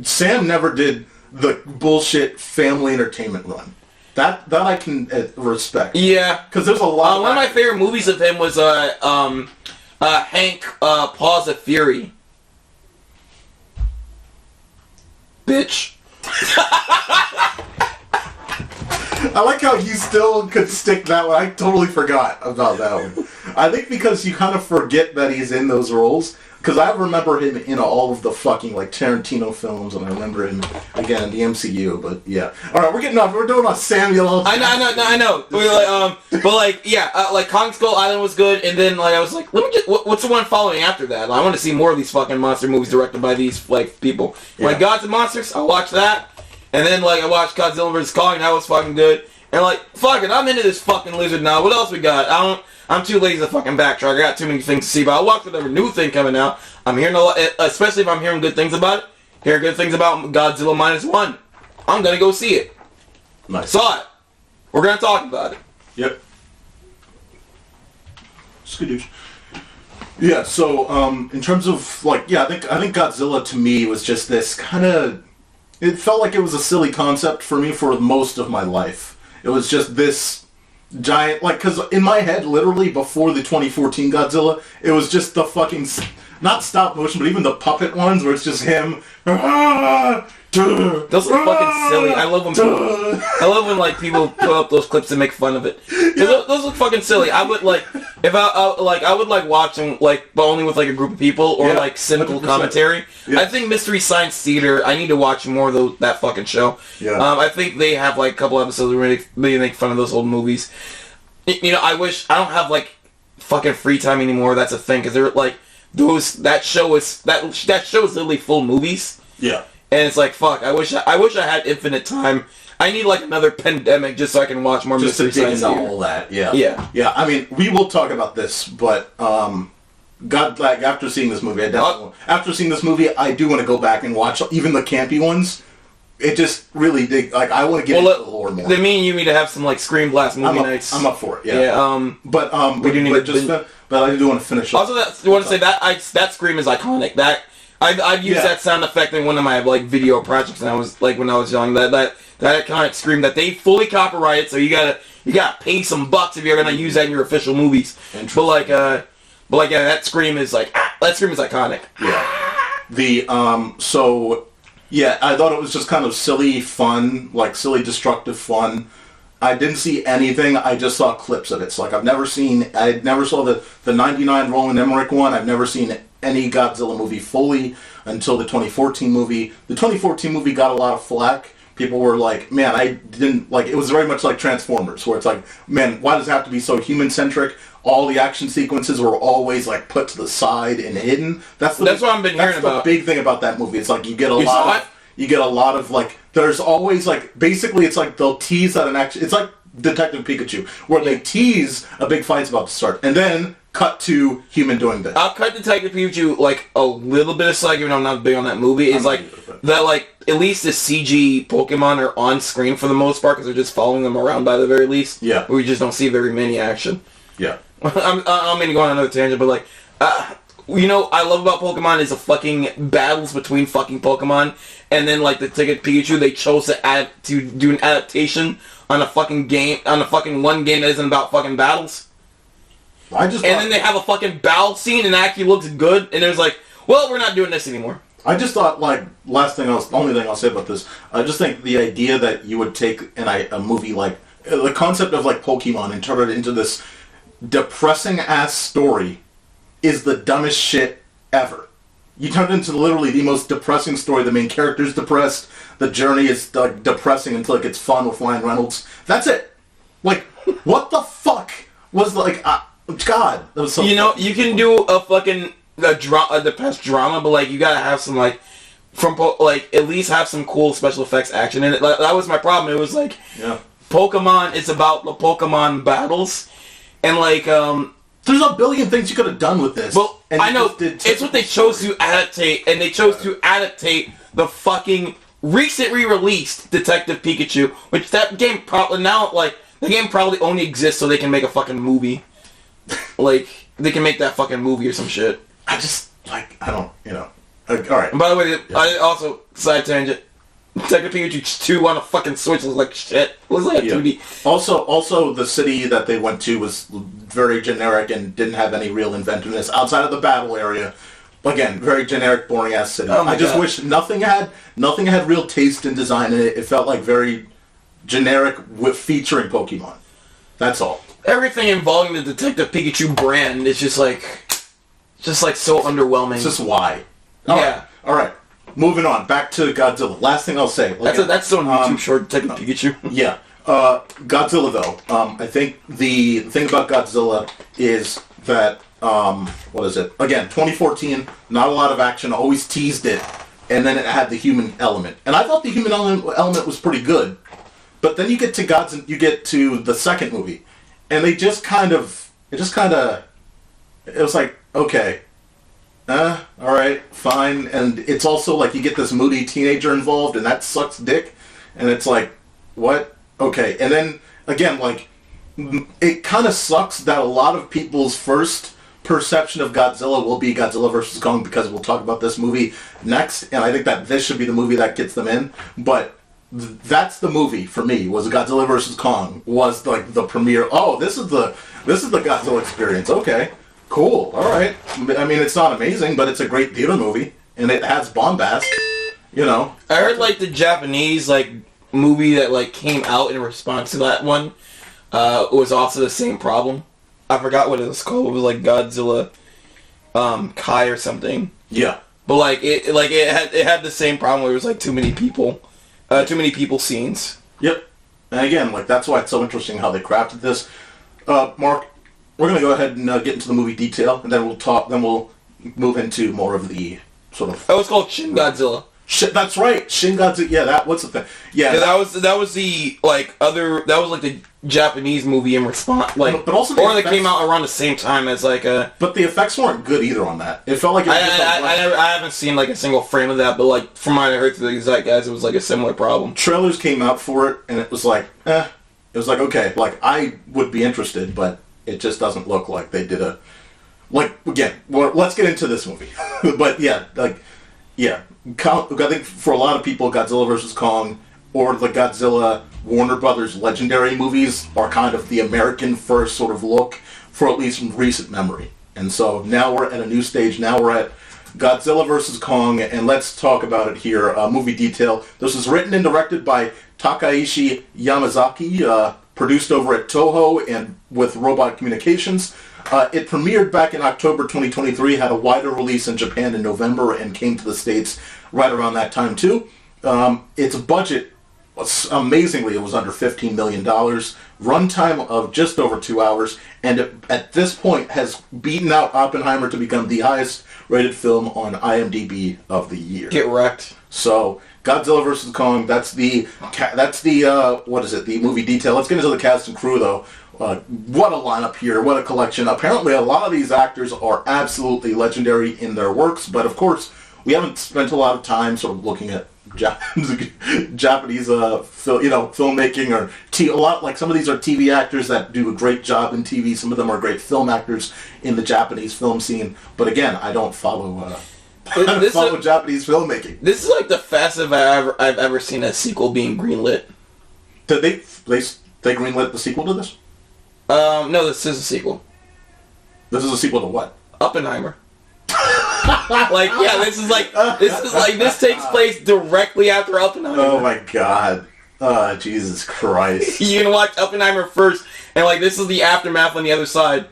Speaker 1: Sam never did the bullshit family entertainment run. That I can respect.
Speaker 2: Yeah,
Speaker 1: because there's a lot.
Speaker 2: One of my favorite movies of him was Hank Paws of Fury. Bitch.
Speaker 1: I like how you still could stick that one. I totally forgot about that one. I think because you kind of forget that he's in those roles. because I remember him in all of the fucking like Tarantino films, and I remember him again in the MCU. But yeah, all right, we're getting off. We're doing a Samuel.
Speaker 2: I know. We're like, but like, yeah, like Kong Skull Island was good, and then like I was like, let me just, what's the one following after that? Like, I want to see more of these fucking monster movies directed by these like people. Like Gods and Monsters, I'll watch that, and then like I watched Godzilla vs Kong, and that was fucking good. And like, fuck it, I'm into this fucking lizard now. What else we got? I'm too lazy to fucking backtrack. I got too many things to see, but I'll watch whatever new thing coming out. I'm hearing a lot, especially if I'm hearing good things about it. Hear good things about Godzilla Minus One. I'm gonna go see it.
Speaker 1: Nice.
Speaker 2: Saw it. We're gonna talk about it.
Speaker 1: Yep. Skadoosh. Yeah. So, in terms of like, yeah, I think Godzilla to me was just this kind of. It felt like it was a silly concept for me for most of my life. It was just this giant, like, because in my head, literally before the 2014 Godzilla, it was just the fucking, not stop motion, but even the puppet ones where it's just him.
Speaker 2: Those are fucking silly. I love when like people put up those clips and make fun of it. Those look fucking silly. I would like if I would like watch them like, but only with like a group of people or like cynical 100%. Commentary. Yeah. I think Mystery Science Theater. I need to watch more of that fucking show. Yeah. I think they have like a couple episodes where they make fun of those old movies. You know, I wish I don't have like fucking free time anymore. That's a thing because they're like that show is literally full movies. Yeah. And it's like, fuck, I wish I had infinite time. I need like another pandemic just so I can watch more Mystery Science Theater. All that, yeah. Yeah. Yeah, I mean, we will talk about this, but after seeing this movie, I do want to go back and watch even the campy ones. It just really I want to get into the lore more. Then me and you need to have some like ScreenBlast movie nights.
Speaker 1: I'm up for it, yeah. But I do want to finish
Speaker 2: up. Also, you want to say that Scream is iconic. I've used that sound effect in one of my like video projects, and when I was young. That iconic scream that they fully copyrighted, so you gotta pay some bucks if you're gonna use that in your official movies. But that scream is iconic.
Speaker 1: Yeah. I thought it was just kind of silly fun, like silly destructive fun. I didn't see anything. I just saw clips of it. So like I never saw the 99 Roland Emmerich one. I've never seen any Godzilla movie fully until the 2014 movie. The 2014 movie got a lot of flack. People were like, man, I didn't like it. Was very much like Transformers, where it's like, man, why does it have to be so human centric? All the action sequences were always like put to the side and hidden. That's what I've been hearing about. That's the big thing about that movie. It's like you get a lot of like. There's always like basically it's like they'll tease that an action. It's like Detective Pikachu, where they tease a big fight's about to start, and then cut to human doing this.
Speaker 2: I'll cut Detective Pikachu like a little bit aside, even though I'm not big on that movie. Is like that like at least the CG Pokemon are on screen for the most part because they're just following them around by the very least. Yeah, we just don't see very many action. Yeah, I'm going to go on another tangent, but like. You know, I love about Pokemon is the fucking battles between fucking Pokemon, and then like the Ticket Pikachu, they chose to do an adaptation on a fucking game, on a fucking one game that isn't about fucking battles. Then they have a fucking battle scene and it actually looks good, and there's like, well, we're not doing this anymore.
Speaker 1: I just thought, like, only thing I'll say about this, I just think the idea that you would take a movie like, the concept of like Pokemon and turn it into this depressing ass story is the dumbest shit ever. You turn it into literally the most depressing story. The main character's depressed. The journey is like depressing until it gets fun with Ryan Reynolds. That's it. Like, what the fuck was like? God, that was so.
Speaker 2: You know, you can do a fucking depressed drama, but like you gotta have some like at least have some cool special effects action in it. Like, that was my problem. It was like Pokemon. It's about the Pokemon battles, and like
Speaker 1: there's a billion things you could have done with this.
Speaker 2: Well, I know. It's what they chose to adaptate, and they chose to adaptate the fucking recently released Detective Pikachu, which that game probably only exists so they can make a fucking movie. Like, they can make that fucking movie or some shit.
Speaker 1: Alright.
Speaker 2: And by the way, I also, side tangent, Detective Pikachu 2 on a fucking Switch was like shit. It was like a 2D.
Speaker 1: Also, the city that they went to was very generic and didn't have any real inventiveness outside of the battle area. Again, very generic, boring ass city. I just wish nothing had real taste and design in it. It felt like very generic with featuring Pokemon. That's all.
Speaker 2: Everything involving the Detective Pikachu brand is just like just like so underwhelming.
Speaker 1: It's just why.
Speaker 2: Yeah.
Speaker 1: All right. Moving on. Back to Godzilla. Last thing I'll say.
Speaker 2: That's so YouTube short. Take a Pikachu.
Speaker 1: Yeah. Godzilla, though. I think the thing about Godzilla is that, what is it? Again, 2014, not a lot of action, always teased it, and then it had the human element. And I thought the human element was pretty good, but then you get to you get to the second movie, and it was like, okay, alright, fine, and it's also like you get this moody teenager involved, and that sucks dick, and it's like, what? Okay, and then, again, like, it kind of sucks that a lot of people's first perception of Godzilla will be Godzilla vs. Kong, because we'll talk about this movie next, and I think that this should be the movie that gets them in, but that's the movie for me, was Godzilla vs. Kong, was like the premiere. Oh, this is the Godzilla experience. Okay, cool, alright. I mean, it's not amazing, but it's a great theater movie, and it has bombast, you know.
Speaker 2: I heard, like, the Japanese, like, movie that, like, came out in response to that one was also the same problem. I forgot what it was called. It was like Godzilla Kai or something.
Speaker 1: Yeah.
Speaker 2: But like it had the same problem where it was like too many people scenes.
Speaker 1: Yep. And again, like, that's why it's so interesting how they crafted this. Mark, we're gonna go ahead and get into the movie detail, and then we'll move into more of the sort of.
Speaker 2: Oh, it's called Shin Godzilla.
Speaker 1: Shit, that's right. Shin Godzilla. Yeah, what's the thing? Yeah,
Speaker 2: that was the the Japanese movie in response, like,
Speaker 1: but also
Speaker 2: that came out around the same time as like a.
Speaker 1: But the effects weren't good either on that. It felt like it was
Speaker 2: I haven't seen like a single frame of that, but like from what I heard through the exact guys, it was like a similar problem.
Speaker 1: Trailers came out for it, and it was like, It was like, okay, like, I would be interested, but it just doesn't look like they did a. Like, again, well, let's get into this movie. But yeah, like, yeah. I think for a lot of people, Godzilla vs. Kong or the Godzilla Warner Brothers legendary movies are kind of the American first sort of look for at least recent memory. And so now we're at a new stage. Now we're at Godzilla vs. Kong, and let's talk about it here. Movie detail. This was written and directed by Takaishi Yamazaki, produced over at Toho and with Robot Communications. It premiered back in October 2023, had a wider release in Japan in November, and came to the States right around that time too. Its budget, amazingly, it was under $15 million. Runtime of just over 2 hours, and at this point has beaten out Oppenheimer to become the highest rated film on IMDb of the year.
Speaker 2: Get wrecked.
Speaker 1: So, Godzilla vs. Kong, that's the what is it, the movie detail. Let's get into the cast and crew, though. What a lineup here, what a collection. Apparently a lot of these actors are absolutely legendary in their works, but of course we haven't spent a lot of time sort of looking at Japanese filmmaking, or a lot, like, some of these are TV actors that do a great job in TV, some of them are great film actors in the Japanese film scene, but again, I don't follow Japanese filmmaking.
Speaker 2: This is like the fastest I've ever seen a sequel being greenlit.
Speaker 1: Did they greenlit the sequel to this?
Speaker 2: No, this is a sequel.
Speaker 1: This is a sequel to what?
Speaker 2: Oppenheimer. This takes place directly after Oppenheimer.
Speaker 1: Oh my god. Jesus Christ.
Speaker 2: You can watch Oppenheimer first, and like this is the aftermath on the other side.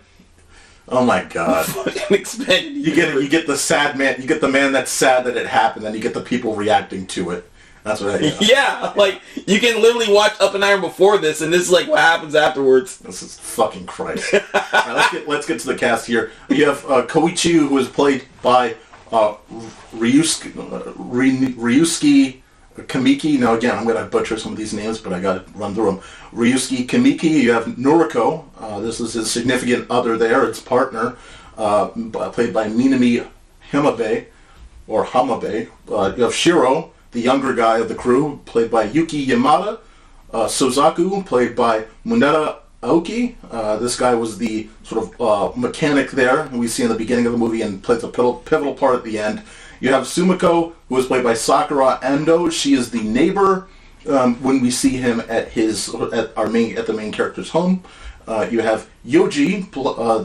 Speaker 1: Oh my god. You get the sad man, you get the man that's sad that it happened, then you get the people reacting to it. That's what
Speaker 2: Yeah, like, you can literally watch Oppenheimer before this, and this is like what happens afterwards.
Speaker 1: This is fucking Christ. Right, let's get to the cast here. You have Koichi, who is played by Ryusuke Kamiki. Now again, I'm going to butcher some of these names, but I got to run through them. Ryusuke Kamiki. You have Noriko. This is his significant other there, its partner, played by Minami Hamabe, or Hamabe. You have Shiro, the younger guy of the crew, played by Yuki Yamada. Sozaku, played by Muneta Aoki. This guy was the sort of mechanic there, who we see in the beginning of the movie and plays a pivotal part at the end. You have Sumiko, who is played by Sakura Ando. She is the neighbor when we see him at the main character's home. You have Yoji,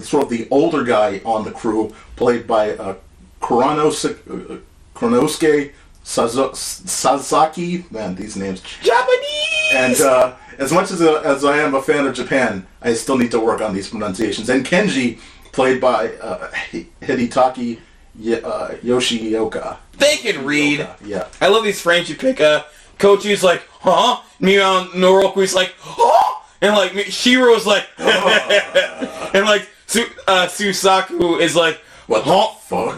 Speaker 1: sort of the older guy on the crew, played by Konosuke Sasaki. Man, these names.
Speaker 2: Japanese!
Speaker 1: And as much as I am a fan of Japan, I still need to work on these pronunciations. And Kenji, played by Hidetaki Yoshioka.
Speaker 2: They can read.
Speaker 1: Yeah.
Speaker 2: I love these frames you pick. Kochi's like, huh? Meanwhile, Noroku's like, huh? And like Shiro's like, and like Susaku is like,
Speaker 1: what the fuck?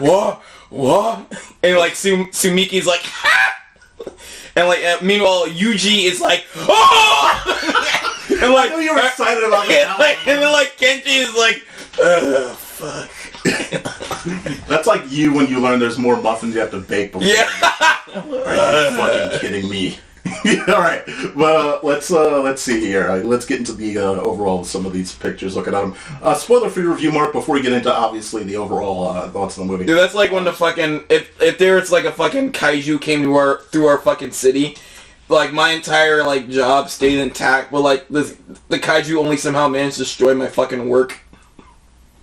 Speaker 2: What? And like Sumiki's like, ha! And like meanwhile Yuji is like, oh! And like
Speaker 1: I knew you were excited about that.
Speaker 2: And then like Kenji is like, fuck.
Speaker 1: That's like you when you learn there's more muffins you have to bake before.
Speaker 2: Yeah.
Speaker 1: Are you fucking kidding me? All right, well, let's see here. Let's get into the overall of some of these pictures. Looking at them. Spoiler-free review, Mark. Before we get into obviously the overall thoughts on the movie.
Speaker 2: Dude, that's like when the fucking if there's like a fucking kaiju came to through our fucking city, like my entire like job stayed intact, but like the kaiju only somehow managed to destroy my fucking work.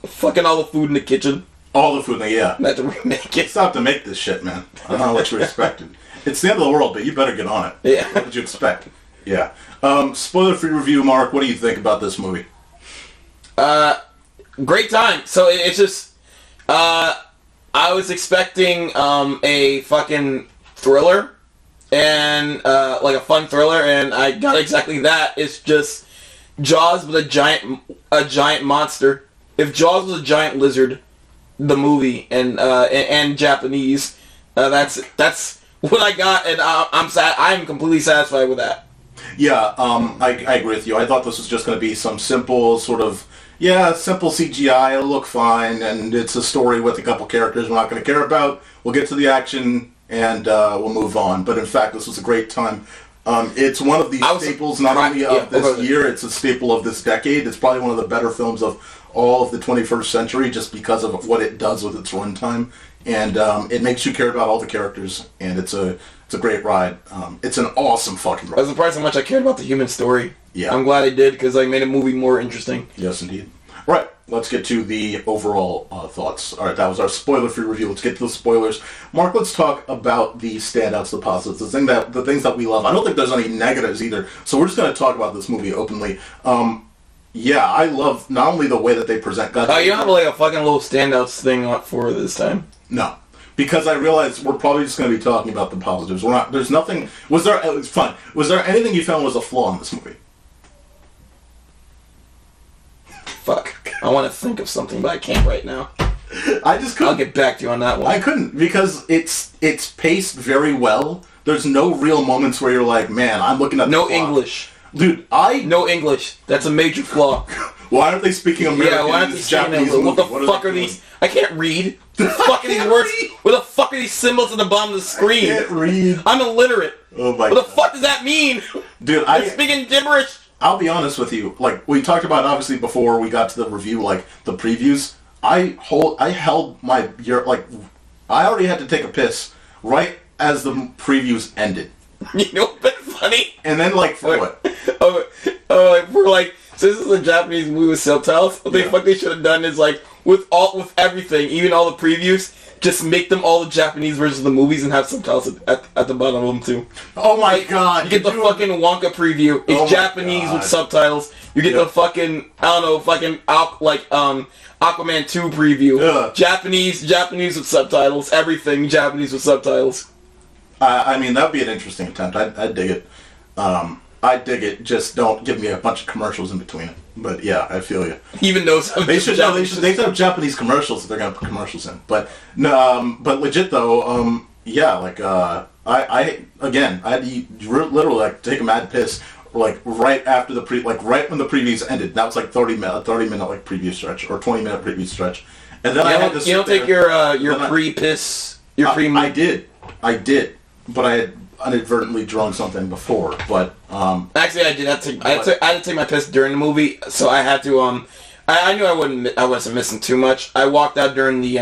Speaker 2: Fucking all the food in the kitchen.
Speaker 1: All the food, yeah.
Speaker 2: Not to remake it.
Speaker 1: Stop to make this shit, man. I don't know what you expected. It's the end of the world, but you better get on it.
Speaker 2: Yeah.
Speaker 1: What did you expect? Yeah. Spoiler-free review, Mark. What do you think about this movie?
Speaker 2: Great time. So it's just, I was expecting a fucking thriller, and like a fun thriller, and I got exactly that. It's just Jaws with a giant monster. If Jaws was a giant lizard, the movie and Japanese, that's what I got, and I'm completely satisfied with that.
Speaker 1: Yeah, I agree with you. I thought this was just going to be some simple simple CGI. It'll look fine, and it's a story with a couple characters we're not going to care about. We'll get to the action, and we'll move on. But in fact, this was a great time. It's one of the staples not only of this year, it's a staple of this decade. It's probably one of the better films of all of the 21st century just because of what it does with its runtime. And it makes you care about all the characters, and it's a great ride. It's an awesome fucking ride.
Speaker 2: I was surprised how much I cared about the human story.
Speaker 1: Yeah.
Speaker 2: I'm glad I did, because I made a movie more interesting.
Speaker 1: Yes, indeed. Right, let's get to the overall thoughts. All right, that was our spoiler-free review. Let's get to the spoilers. Mark, let's talk about the standouts, the positives, the things that we love. I don't think there's any negatives either, so we're just going to talk about this movie openly. Yeah, I love not only the way that they present Godzilla.
Speaker 2: Oh, you don't have like a fucking little standouts thing for this time?
Speaker 1: No. Because I realized we're probably just going to be talking about the positives. There's nothing... It's fun. Was there anything you found was a flaw in this movie?
Speaker 2: Fuck. I want to think of something, but I can't right now.
Speaker 1: I just couldn't.
Speaker 2: I'll get back to you on that one.
Speaker 1: I couldn't, because it's paced very well. There's no real moments where you're like, man, I'm looking at the
Speaker 2: No
Speaker 1: clock.
Speaker 2: English.
Speaker 1: Dude,
Speaker 2: No English. That's a major flaw.
Speaker 1: Why aren't they speaking American?
Speaker 2: Yeah, why aren't they speaking English? What the fuck are these? I can't read. What the fuck are these words? What the fuck are these symbols at the bottom of the screen?
Speaker 1: I can't read.
Speaker 2: I'm illiterate.
Speaker 1: Oh my
Speaker 2: God. What the
Speaker 1: God.
Speaker 2: fuck does that mean?
Speaker 1: Dude,
Speaker 2: I'm speaking gibberish.
Speaker 1: I'll be honest with you. Like, we talked about, obviously, before we got to the review, like, the previews. I held my ear, like, I already had to take a piss right as the previews ended.
Speaker 2: You know what's funny?
Speaker 1: And then, like, for what?
Speaker 2: We're like, so this is a Japanese movie with subtitles. What the fuck they should have done is, like, with everything, even all the previews, just make them all the Japanese versions of the movies and have subtitles at the bottom of them, too.
Speaker 1: Oh my
Speaker 2: like,
Speaker 1: God.
Speaker 2: You get the fucking Wonka preview. It's Japanese with subtitles. You get the fucking, I don't know, fucking, Aquaman 2 preview.
Speaker 1: Ugh.
Speaker 2: Japanese with subtitles. Everything Japanese with subtitles.
Speaker 1: I mean, that'd be an interesting attempt. I'd dig it. I'd dig it. Just don't give me a bunch of commercials in between it. But yeah, I feel you.
Speaker 2: Even those
Speaker 1: They should have Japanese commercials if they're gonna put commercials in. But no, but legit though, yeah, like I had to literally like take a mad piss like right after right when the previews ended. That was like 30 minute like preview stretch or 20-minute preview stretch. And then I had to sit
Speaker 2: you don't take your pre-piss pre.
Speaker 1: I did, but I had inadvertently drunk something before. But
Speaker 2: actually, I did have to. I had to take my piss during the movie, so I had to. I knew I wasn't missing too much. I walked out during the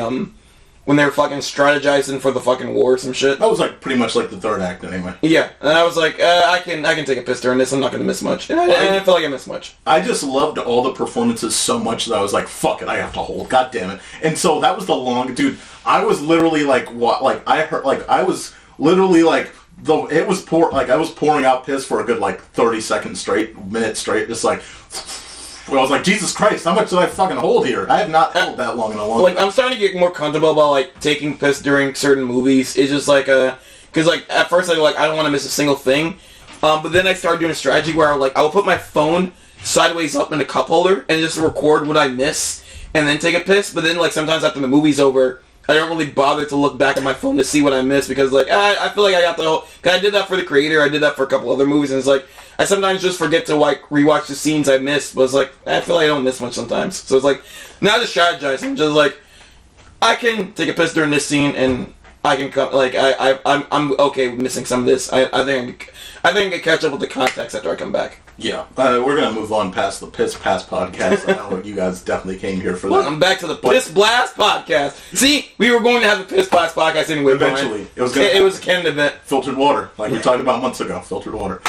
Speaker 2: when they were fucking strategizing for the fucking war or some shit.
Speaker 1: That was like pretty much like the third act anyway.
Speaker 2: Yeah, and I was like, I can take a piss during this. I'm not gonna miss much, and I didn't feel like I missed much.
Speaker 1: I just loved all the performances so much that I was like, fuck it, I have to hold. God damn it! And so that was the long dude. I was literally like, what? Like I heard, like I was literally like. Though it was I was pouring out piss for a good like 30 seconds straight, minute straight, just like Well, I was like, Jesus Christ, how much did I fucking hold here? I have not held that long in a long
Speaker 2: like,
Speaker 1: time.
Speaker 2: I'm starting to get more comfortable about, like, taking piss during certain movies. It's just, like, because, like, at first, I don't want to miss a single thing. But then I started doing a strategy where, I will put my phone sideways up in a cup holder and just record what I miss and then take a piss. But then, like, sometimes after the movie's over, I don't really bother to look back at my phone to see what I missed because, like, I feel like I got the whole... Cause I did that for The Creator, I did that for a couple other movies, and it's like, I sometimes just forget to, like, rewatch the scenes I missed, but it's like, I feel like I don't miss much sometimes. So it's like, not to strategize, I'm just like, I can take a piss during this scene, and I can come, like, I'm okay with missing some of this. I think I can catch up with the context after I come back.
Speaker 1: Yeah, we're gonna move on past the Piss Pass podcast. I know you guys definitely came here for that.
Speaker 2: Welcome back to the Piss Blast podcast. See, we were going to have a Piss Blast podcast anyway.
Speaker 1: Eventually,
Speaker 2: Brian. It was a Canon event.
Speaker 1: Filtered water, like we talked about months ago. Filtered water.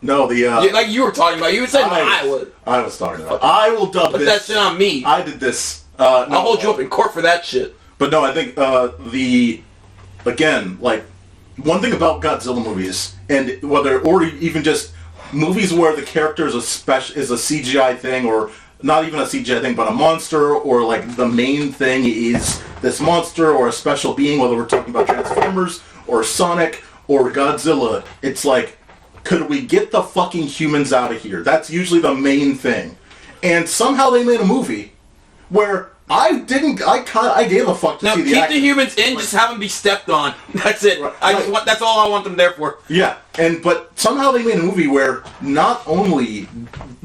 Speaker 1: No,
Speaker 2: like you were talking about. You said
Speaker 1: I was talking about. I will dub
Speaker 2: Put
Speaker 1: this.
Speaker 2: that shit on me.
Speaker 1: I did this.
Speaker 2: I'll hold you up in court for that shit.
Speaker 1: But no, I think again, like one thing about Godzilla movies, and or even just movies where the character is a CGI thing, or not even a CGI thing, but a monster, or like the main thing is this monster or a special being, whether we're talking about Transformers or Sonic or Godzilla, it's like, could we get the fucking humans out of here? That's usually the main thing. And somehow they made a movie where I gave a fuck to see the
Speaker 2: keep
Speaker 1: action.
Speaker 2: the humans in, just have them be stepped on. That's it.
Speaker 1: Right.
Speaker 2: That's all I want them there for.
Speaker 1: Yeah, but somehow they made a movie where not only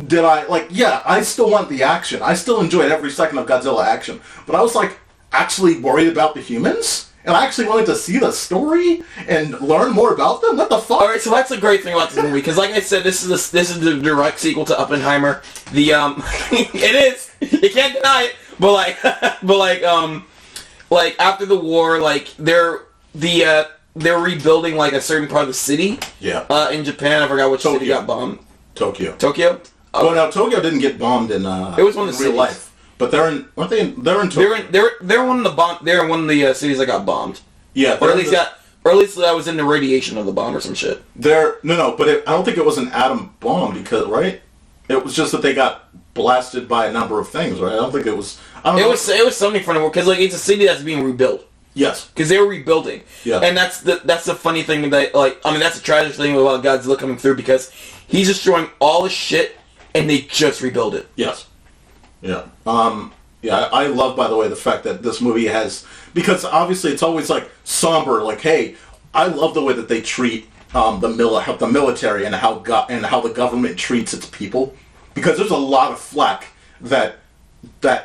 Speaker 1: did I still want the action. I still enjoyed every second of Godzilla action. But I was like, actually worried about the humans? And I actually wanted to see the story and learn more about them? What the fuck?
Speaker 2: Alright, so that's the great thing about this movie, because like I said, this is the direct sequel to Oppenheimer. It is. You can't deny it. But like after the war, like they're rebuilding like a certain part of the city.
Speaker 1: Yeah.
Speaker 2: In Japan, I forgot which city got bombed.
Speaker 1: Tokyo.
Speaker 2: Tokyo.
Speaker 1: Well, now Tokyo didn't get bombed in
Speaker 2: it was one of the
Speaker 1: real
Speaker 2: cities.
Speaker 1: life, but they're in Tokyo.
Speaker 2: They're one of the cities that got bombed.
Speaker 1: Yeah.
Speaker 2: Or at least that was in the radiation of the bomb or some shit.
Speaker 1: But I don't think it was an atom bomb because right. It was just that they got blasted by a number of things, right? I don't think it was. It
Speaker 2: was something from the war because like it's a city that's being rebuilt.
Speaker 1: Yes,
Speaker 2: because they were rebuilding.
Speaker 1: Yeah,
Speaker 2: and that's the funny thing that that's a tragic thing about Godzilla coming through because he's destroying all the shit and they just rebuild it.
Speaker 1: Yes. Yeah. Yeah. I love, by the way, the fact that this movie has, because obviously it's always like somber. Like, hey, I love the way that they treat the military and how the government treats its people, because there's a lot of flack that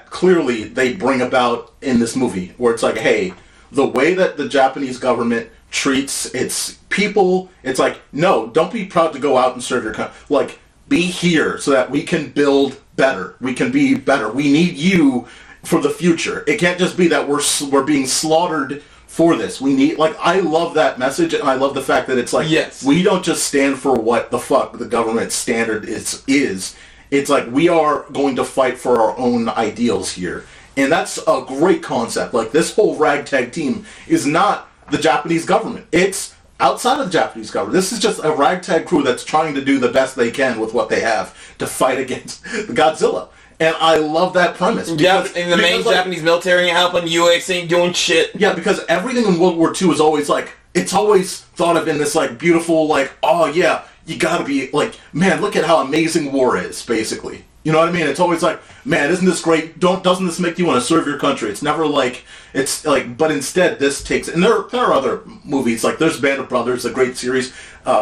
Speaker 1: clearly they bring about in this movie, where it's like, hey, the way that the Japanese government treats its people, it's like, no, don't be proud to go out and serve your country. Like, be here so that we can build better. We can be better. We need you for the future. It can't just be that we're being slaughtered for this. We need, like, I love that message, and I love the fact that it's like,
Speaker 2: yes,
Speaker 1: we don't just stand for what the fuck the government standard is. It's like, we are going to fight for our own ideals here. And that's a great concept. Like, this whole ragtag team is not the Japanese government. It's outside of the Japanese government. This is just a ragtag crew that's trying to do the best they can with what they have to fight against Godzilla. And I love that premise.
Speaker 2: Yeah, and the main Japanese military helping US ain't doing shit.
Speaker 1: Yeah, because everything in World War II is always like, it's always thought of in this like beautiful, like, oh yeah, you gotta be like, man, look at how amazing war is, basically. You know what I mean? It's always like, man, isn't this great? Doesn't this make you want to serve your country? It's never like, it's like, but instead this takes, and there are other movies, like there's Band of Brothers, a great series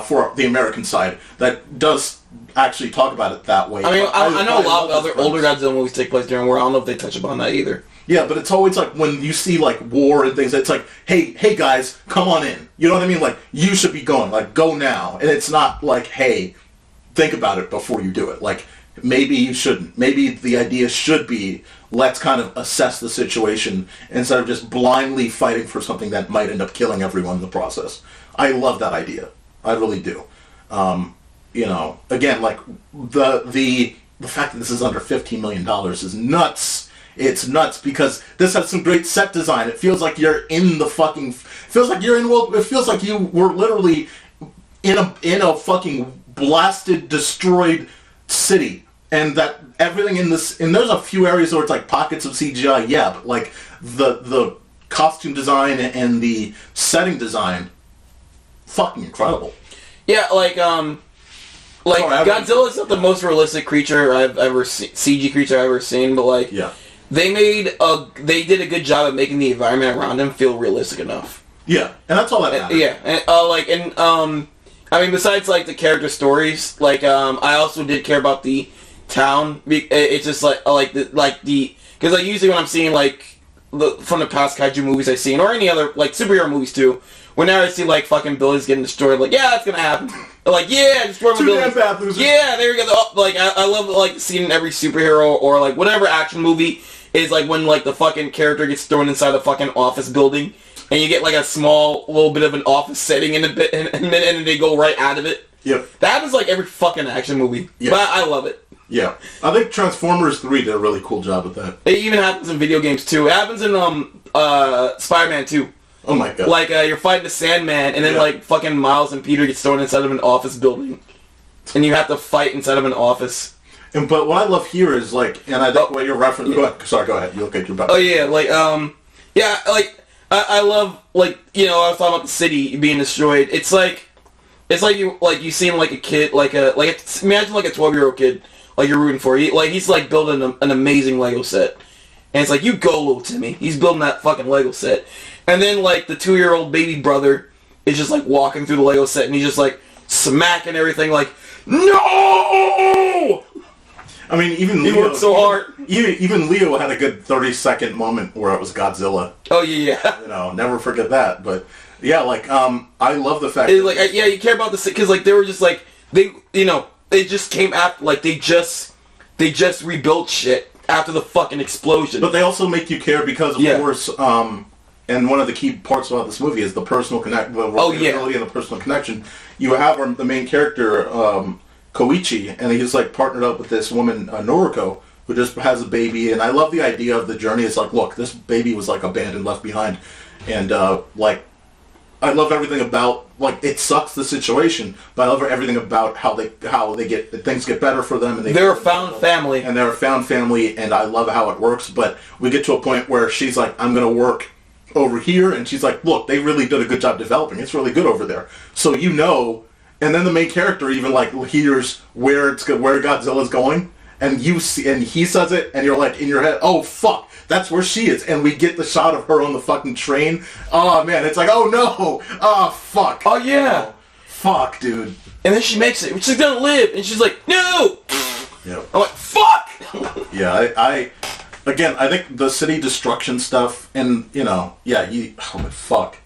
Speaker 1: for the American side that does actually talk about it that way.
Speaker 2: I mean, I know a lot of other older Godzilla movies take place during war. I don't know if they touch upon that either.
Speaker 1: Yeah, but it's always like when you see like war and things, it's like, hey guys, come on in. You know what I mean? Like, you should be going, like, go now. And it's not like, hey, think about it before you do it. Like, maybe you shouldn't. Maybe the idea should be, let's kind of assess the situation instead of just blindly fighting for something that might end up killing everyone in the process. I love that idea. I really do. You know, again, like, the fact that this is under $15 million is nuts. It's nuts because this has some great set design. It feels like you're in the fucking... It feels like you were literally in a fucking blasted, destroyed city. And everything in this, and there's a few areas where it's like pockets of CGI, yeah, but like the costume design and the setting design, fucking incredible.
Speaker 2: Yeah, like Godzilla's not the most realistic creature I've ever seen, CG creature I've ever seen, but like,
Speaker 1: yeah.
Speaker 2: they did a good job of making the environment around him feel realistic enough.
Speaker 1: Yeah, and that's all that matters.
Speaker 2: Yeah, and I mean, besides like the character stories, like I also did care about the town. It's just because like usually when I'm seeing like from the past kaiju movies I've seen, or any other like superhero movies too, whenever I see like fucking buildings getting destroyed, like yeah, it's gonna happen. Like yeah, destroy my buildings. Yeah, there we go. Like I love like seeing every superhero or like whatever action movie is like when like the fucking character gets thrown inside a fucking office building. And you get like a small little bit of an office setting in a minute, and then they go right out of it. Yep. That happens like every fucking action movie. Yep. But I love it.
Speaker 1: Yeah. I think Transformers 3 did a really cool job with that.
Speaker 2: It even happens in video games too. It happens in Spider-Man 2.
Speaker 1: Oh my god.
Speaker 2: Like you're fighting the Sandman, and then like fucking Miles and Peter get thrown inside of an office building, and you have to fight inside of an office.
Speaker 1: But what I love here is like, and I think what you're referencing. Yeah. Go ahead. Sorry, go ahead. You look at your back.
Speaker 2: Oh yeah, like yeah, like. I love, like, you know, I was talking about the city being destroyed. It's like you seem like a kid, imagine like a 12-year-old kid, like you're rooting for. He's like building an amazing Lego set. And it's like, you go, little Timmy. He's building that fucking Lego set. And then like the 2-year-old baby brother is just like walking through the Lego set and he's just like smacking everything like, no!
Speaker 1: I mean, even
Speaker 2: Leo... He worked so hard.
Speaker 1: Even Leo had a good 30-second moment where it was Godzilla.
Speaker 2: Oh, yeah.
Speaker 1: You know, never forget that. But, yeah, like, I love the fact
Speaker 2: that... Like, yeah, you care about the... Because, like, they were just, like... They just came after... Like, they just rebuilt shit after the fucking explosion.
Speaker 1: But they also make you care because, of course... and one of the key parts about this movie is the personal connection. The relatability and the personal connection. You have the main character... Koichi, and he's like partnered up with this woman Noriko, who just has a baby, and I love the idea of the journey. It's like, look, this baby was like abandoned, left behind, and like I love everything about, like, it sucks the situation, but I love everything about how they get things get better for them, and
Speaker 2: they're a found family,
Speaker 1: and I love how it works. But we get to a point where she's like, I'm gonna work over here, and she's like, look, they really did a good job developing. It's really good over there, so you know. And then the main character even like hears where Godzilla's going, and you see, and he says it, and you're like in your head, oh fuck, that's where she is, and we get the shot of her on the fucking train. Oh man, it's like, oh no, oh fuck,
Speaker 2: oh yeah,
Speaker 1: oh, fuck, dude.
Speaker 2: And then she makes it. She's gonna live, and she's like, no.
Speaker 1: Yeah.
Speaker 2: I'm like, fuck.
Speaker 1: Yeah, I think the city destruction stuff, and fuck,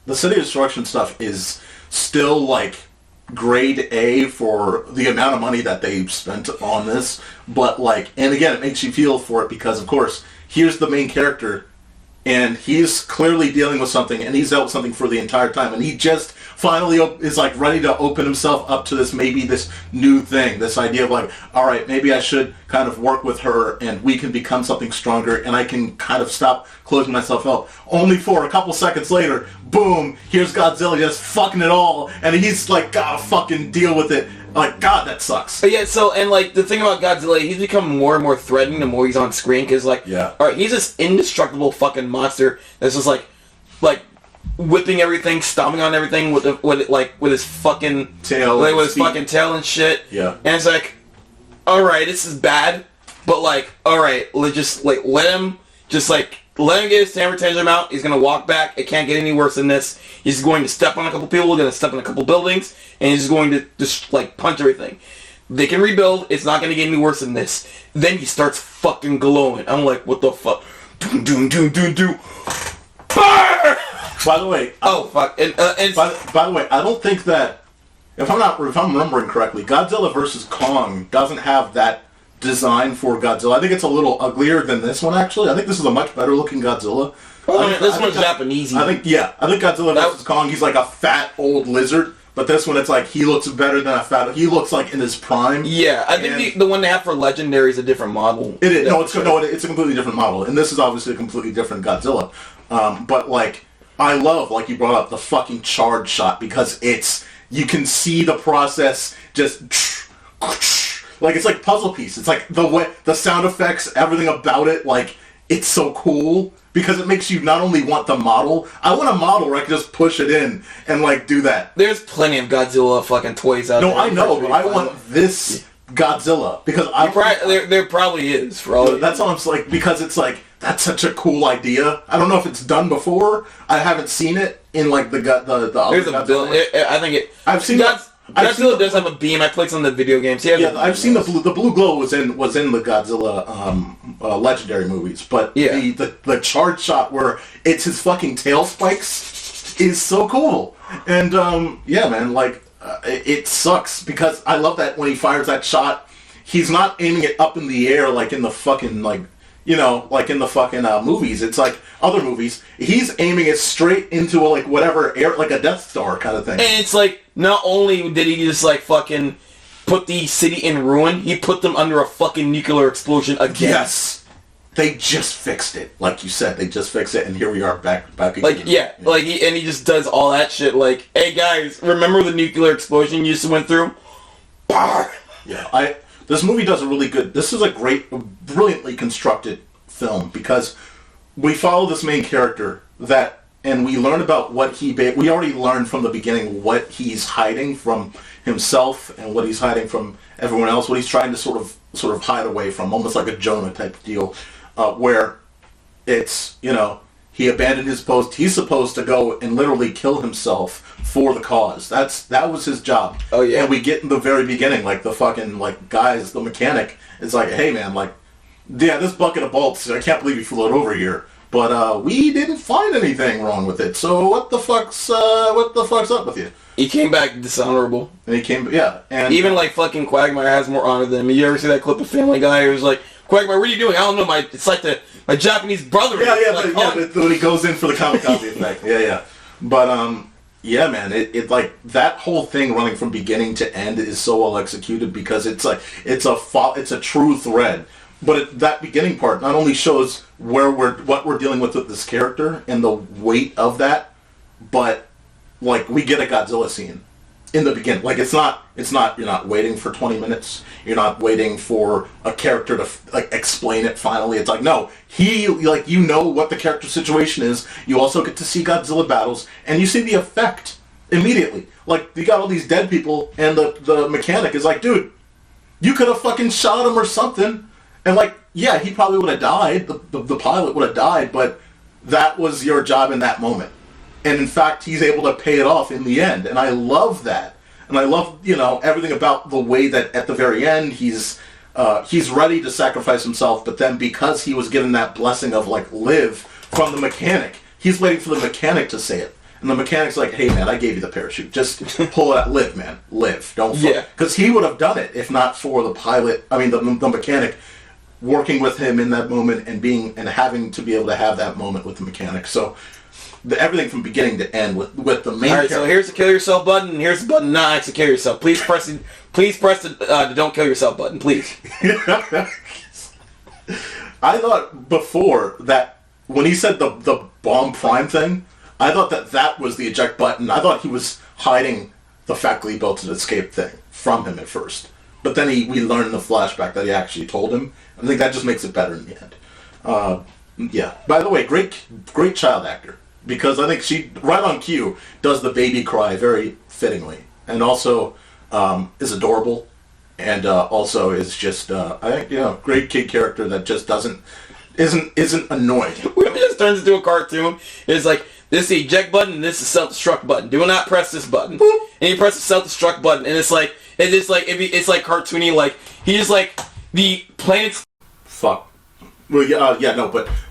Speaker 1: the city destruction stuff is still like grade A for the amount of money that they spent on this, but like, and again, it makes you feel for it because of course here's the main character and he's clearly dealing with something, and he's dealt with something for the entire time, and he just finally is like ready to open himself up to this new thing, this idea of like, all right, maybe I should kind of work with her and we can become something stronger, and I can kind of stop closing myself up. Only for a couple seconds later, boom, here's Godzilla just fucking it all, and he's like, gotta fucking deal with it. Like, God, that sucks.
Speaker 2: Yeah, so, and like, the thing about Godzilla, he's become more and more threatening the more he's on screen, because like, alright, he's this indestructible fucking monster that's just like whipping everything, stomping on everything with his fucking
Speaker 1: tail,
Speaker 2: like, with his fucking tail and shit.
Speaker 1: Yeah.
Speaker 2: And it's like, alright, this is bad, but like, alright, let him get his temper tantrum out. He's gonna walk back. It can't get any worse than this. He's going to step on a couple people, gonna step on a couple buildings, and he's going to just like punch everything. They can rebuild. It's not gonna get any worse than this. Then he starts fucking glowing. I'm like, what the fuck? Doom doom doom doom doom. Fire!
Speaker 1: By the way,
Speaker 2: oh fuck. And
Speaker 1: by the way, I don't think that if I'm remembering correctly, Godzilla vs. Kong doesn't have that design for Godzilla. I think it's a little uglier than this one, actually. I think this is a much better looking Godzilla.
Speaker 2: This one's Japanese.
Speaker 1: I think Godzilla vs. Kong, he's like a fat old lizard, but this one, it's like he looks better than he looks like in his prime.
Speaker 2: Yeah, I think the one they have for Legendary is a different model.
Speaker 1: It is. It's a completely different model, and this is obviously a completely different Godzilla. But like, I love, like you brought up, the fucking charge shot, because you can see the process just like it's like puzzle piece. It's like the way the sound effects, everything about it, like it's so cool because it makes you not only want the model. I want a model where I can just push it in and like do that.
Speaker 2: There's plenty of Godzilla fucking toys out there.
Speaker 1: No, I know, but I want this Godzilla because
Speaker 2: there probably is for all.
Speaker 1: That's all I'm like because it's like that's such a cool idea. I don't know if it's done before. I haven't seen it in like the other.
Speaker 2: There's a bill. I think it.
Speaker 1: I've seen
Speaker 2: Godzilla does have a beam. I played some of the video games.
Speaker 1: Yeah, I've seen the blue glow was in the Godzilla legendary movies, but the charge shot where it's his fucking tail spikes is so cool. And yeah, man, like it sucks because I love that when he fires that shot, he's not aiming it up in the air like in the fucking like like in the fucking movies. It's like other movies. He's aiming it straight into like whatever air, like a Death Star kind of thing.
Speaker 2: And it's like, not only did he just like fucking put the city in ruin, he put them under a fucking nuclear explosion again.
Speaker 1: Yes. They just fixed it. Like you said, they just fixed it and here we are back again.
Speaker 2: Like, like he just does all that shit like, hey guys, remember the nuclear explosion you just went through?
Speaker 1: Yeah, this movie does a really good... This is a brilliantly constructed film because we follow this main character and we learn about what we already learned from the beginning what he's hiding from himself and what he's hiding from everyone else, what he's trying to sort of hide away from, almost like a Jonah type deal, where it's, he abandoned his post. He's supposed to go and literally kill himself for the cause. That was his job.
Speaker 2: Oh yeah.
Speaker 1: And we get in the very beginning, like the fucking guys, the mechanic is like, hey man, like, yeah, this bucket of bolts, I can't believe you flew it over here, but we didn't find anything wrong with it. So what the fuck's up with you?
Speaker 2: He came back dishonorable.
Speaker 1: And he came, yeah, and
Speaker 2: even like fucking Quagmire has more honor than him. You ever see that clip of Family Guy? It was like, Quagmire, what are you doing? I don't know. It's like my Japanese brother.
Speaker 1: But when he goes in for the kamikaze effect, yeah. But yeah, man, it like that whole thing running from beginning to end is so well executed because it's like it's a true thread. But that beginning part not only shows what we're dealing with this character and the weight of that, but like we get a Godzilla scene in the beginning. Like it's not you're not waiting for 20 minutes. You're not waiting for a character to like explain it finally. It's like no, what the character situation is. You also get to see Godzilla battles and you see the effect immediately. Like you got all these dead people and the mechanic is like, dude, you could have fucking shot him or something. And like, yeah, he probably would have died. The pilot would have died, but that was your job in that moment. And in fact, he's able to pay it off in the end. And I love that. And I love, everything about the way that at the very end he's ready to sacrifice himself, but then because he was given that blessing of like live from the mechanic, he's waiting for the mechanic to say it. And the mechanic's like, hey man, I gave you the parachute. Just pull it out. Live, man. Live. Don't fall. Yeah. Because he would have done it if not for the pilot, the mechanic working with him in that moment and having to be able to have that moment with the mechanic. So everything from beginning to end with the main. All right,
Speaker 2: so here's the kill yourself button. And here's the button not to kill yourself. Please press the don't kill yourself button, please.
Speaker 1: I thought before that when he said the bomb prime thing, I thought that was the eject button. I thought he was hiding the fact that he built an escape thing from him at first. But then we learned in the flashback that he actually told him. I think that just makes it better in the end. Yeah. By the way, great child actor. Because I think she, right on cue, does the baby cry very fittingly. And also is adorable. And also is just, I think, great kid character that just isn't annoying.
Speaker 2: When it just turns into a cartoon, it's like, this is the eject button and this is the self-destruct button. Do not press this button. Boop. And you press the self-destruct button and it's like cartoony, like, he just like, the planet's...
Speaker 1: Fuck. Well,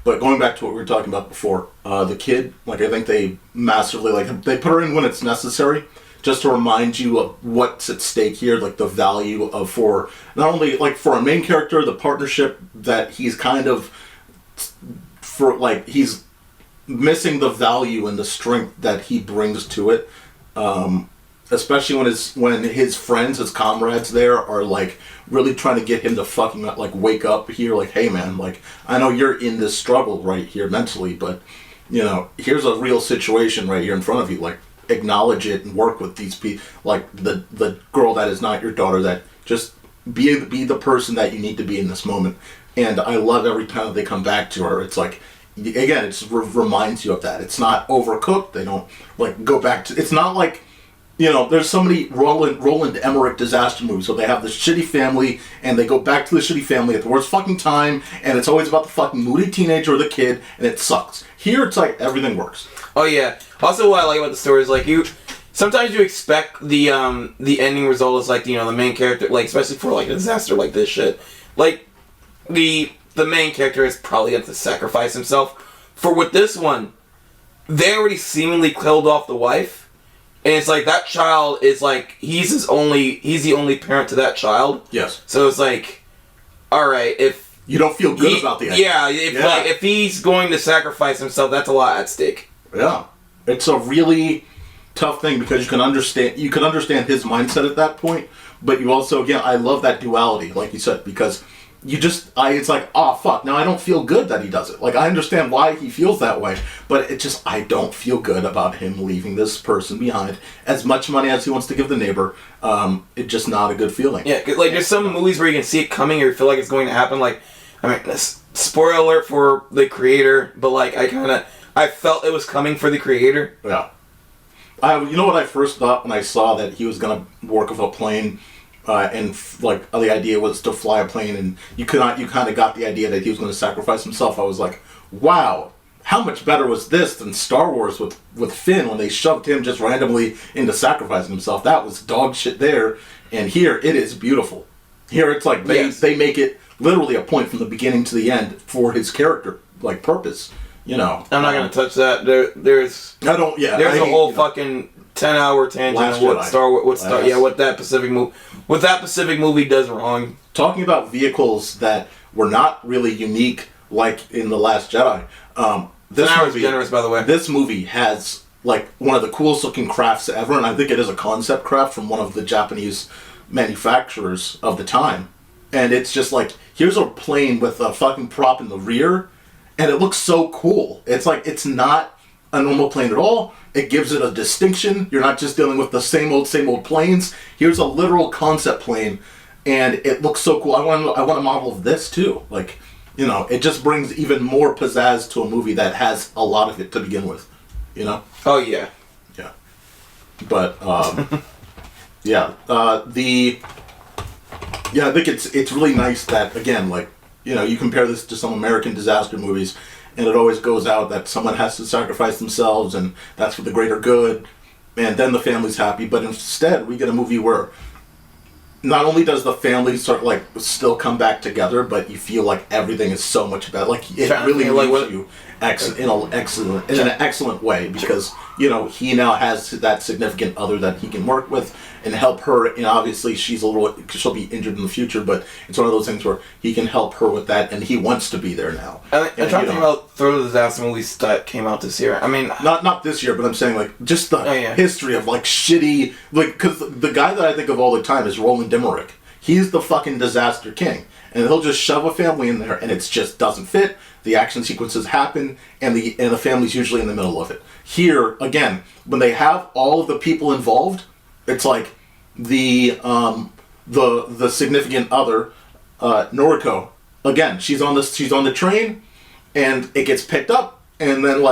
Speaker 1: but going back to what we were talking about before, the kid, like, I think they massively, like, they put her in when it's necessary, just to remind you of what's at stake here, like, the value of, for, not only, like, for a main character, the partnership that he's kind of, for, like, he's missing the value and the strength that he brings to it, especially when his friends, his comrades there are like really trying to get him to fucking like wake up here, like, hey man, like I know you're in this struggle right here mentally, but here's a real situation right here in front of you, like acknowledge it and work with these people, like the girl that is not your daughter that just be the person that you need to be in this moment. And I love every time they come back to her. It's like, again, it just reminds you of that. It's not overcooked. They don't like go back to. It's not like, there's so many Roland Emmerich disaster movies where they have this shitty family and they go back to the shitty family at the worst fucking time, and it's always about the fucking moody teenager or the kid, and it sucks. Here, it's like everything works.
Speaker 2: Oh yeah. Also, what I like about the story is like sometimes you expect the ending result is like the main character, like especially for like a disaster like this shit, like the main character is probably going to sacrifice himself. For with this one, they already seemingly killed off the wife. And it's like that child is like he's the only parent to that child.
Speaker 1: Yes.
Speaker 2: So it's like, all right, if
Speaker 1: you don't feel good about the ending.
Speaker 2: If he's going to sacrifice himself, that's a lot at stake.
Speaker 1: Yeah, it's a really tough thing because you can understand his mindset at that point, but you also, again, I love that duality, like you said, because it's like, oh fuck, now I don't feel good that he does it. Like, I understand why he feels that way, but I don't feel good about him leaving this person behind. As much money as he wants to give the neighbor, it's just not a good feeling.
Speaker 2: Yeah, like there's some movies where you can see it coming or you feel like it's going to happen. Like, I mean, spoiler alert for the creator, but like I felt it was coming for the creator.
Speaker 1: Yeah. You know what I first thought when I saw that he was gonna work with a plane? The idea was to fly a plane, and you kind of got the idea that he was going to sacrifice himself. I was like, wow, how much better was this than Star Wars with Finn when they shoved him just randomly into sacrificing himself? That was dog shit there, and here it is beautiful. Here it's like they make it literally a point from the beginning to the end for his character, like purpose. I'm
Speaker 2: not going to touch that. There's a whole fucking 10-hour tangent on what that Pacific movie does wrong.
Speaker 1: Talking about vehicles that were not really unique, like in The Last Jedi. This movie,
Speaker 2: generous, by the way.
Speaker 1: This movie has like one of the coolest looking crafts ever, and I think it is a concept craft from one of the Japanese manufacturers of the time. And it's just like, here's a plane with a fucking prop in the rear, and it looks so cool. It's like, it's not a normal plane at all. It gives it a distinction. You're not just dealing with the same old planes. Here's a literal concept plane, and it looks so cool. I want a model of this too. Like, it just brings even more pizzazz to a movie that has a lot of it to begin with.
Speaker 2: Oh yeah.
Speaker 1: Yeah. But yeah. I think it's really nice that, again, like, you compare this to some American disaster movies, and it always goes out that someone has to sacrifice themselves, and that's for the greater good, and then the family's happy. But instead, we get a movie where not only does the family still come back together, but you feel like everything is so much better. Like, it really leaves you in an excellent way, because he now has that significant other that he can work with and help her. And obviously she'll be injured in the future, but it's one of those things where he can help her with that, and he wants to be there now.
Speaker 2: I'm trying to think about throw disaster movies that came out this year. I mean,
Speaker 1: not this year, but I'm saying like just the history of like shitty, like, because the guy that I think of all the time is Roland Emmerich. He's the fucking disaster king, and he'll just shove a family in there, and it just doesn't fit. The action sequences happen, and the family's usually in the middle of it. Here, again, when they have all of the people involved, it's like the significant other, Noriko. Again, she's on the train, and it gets picked up, and then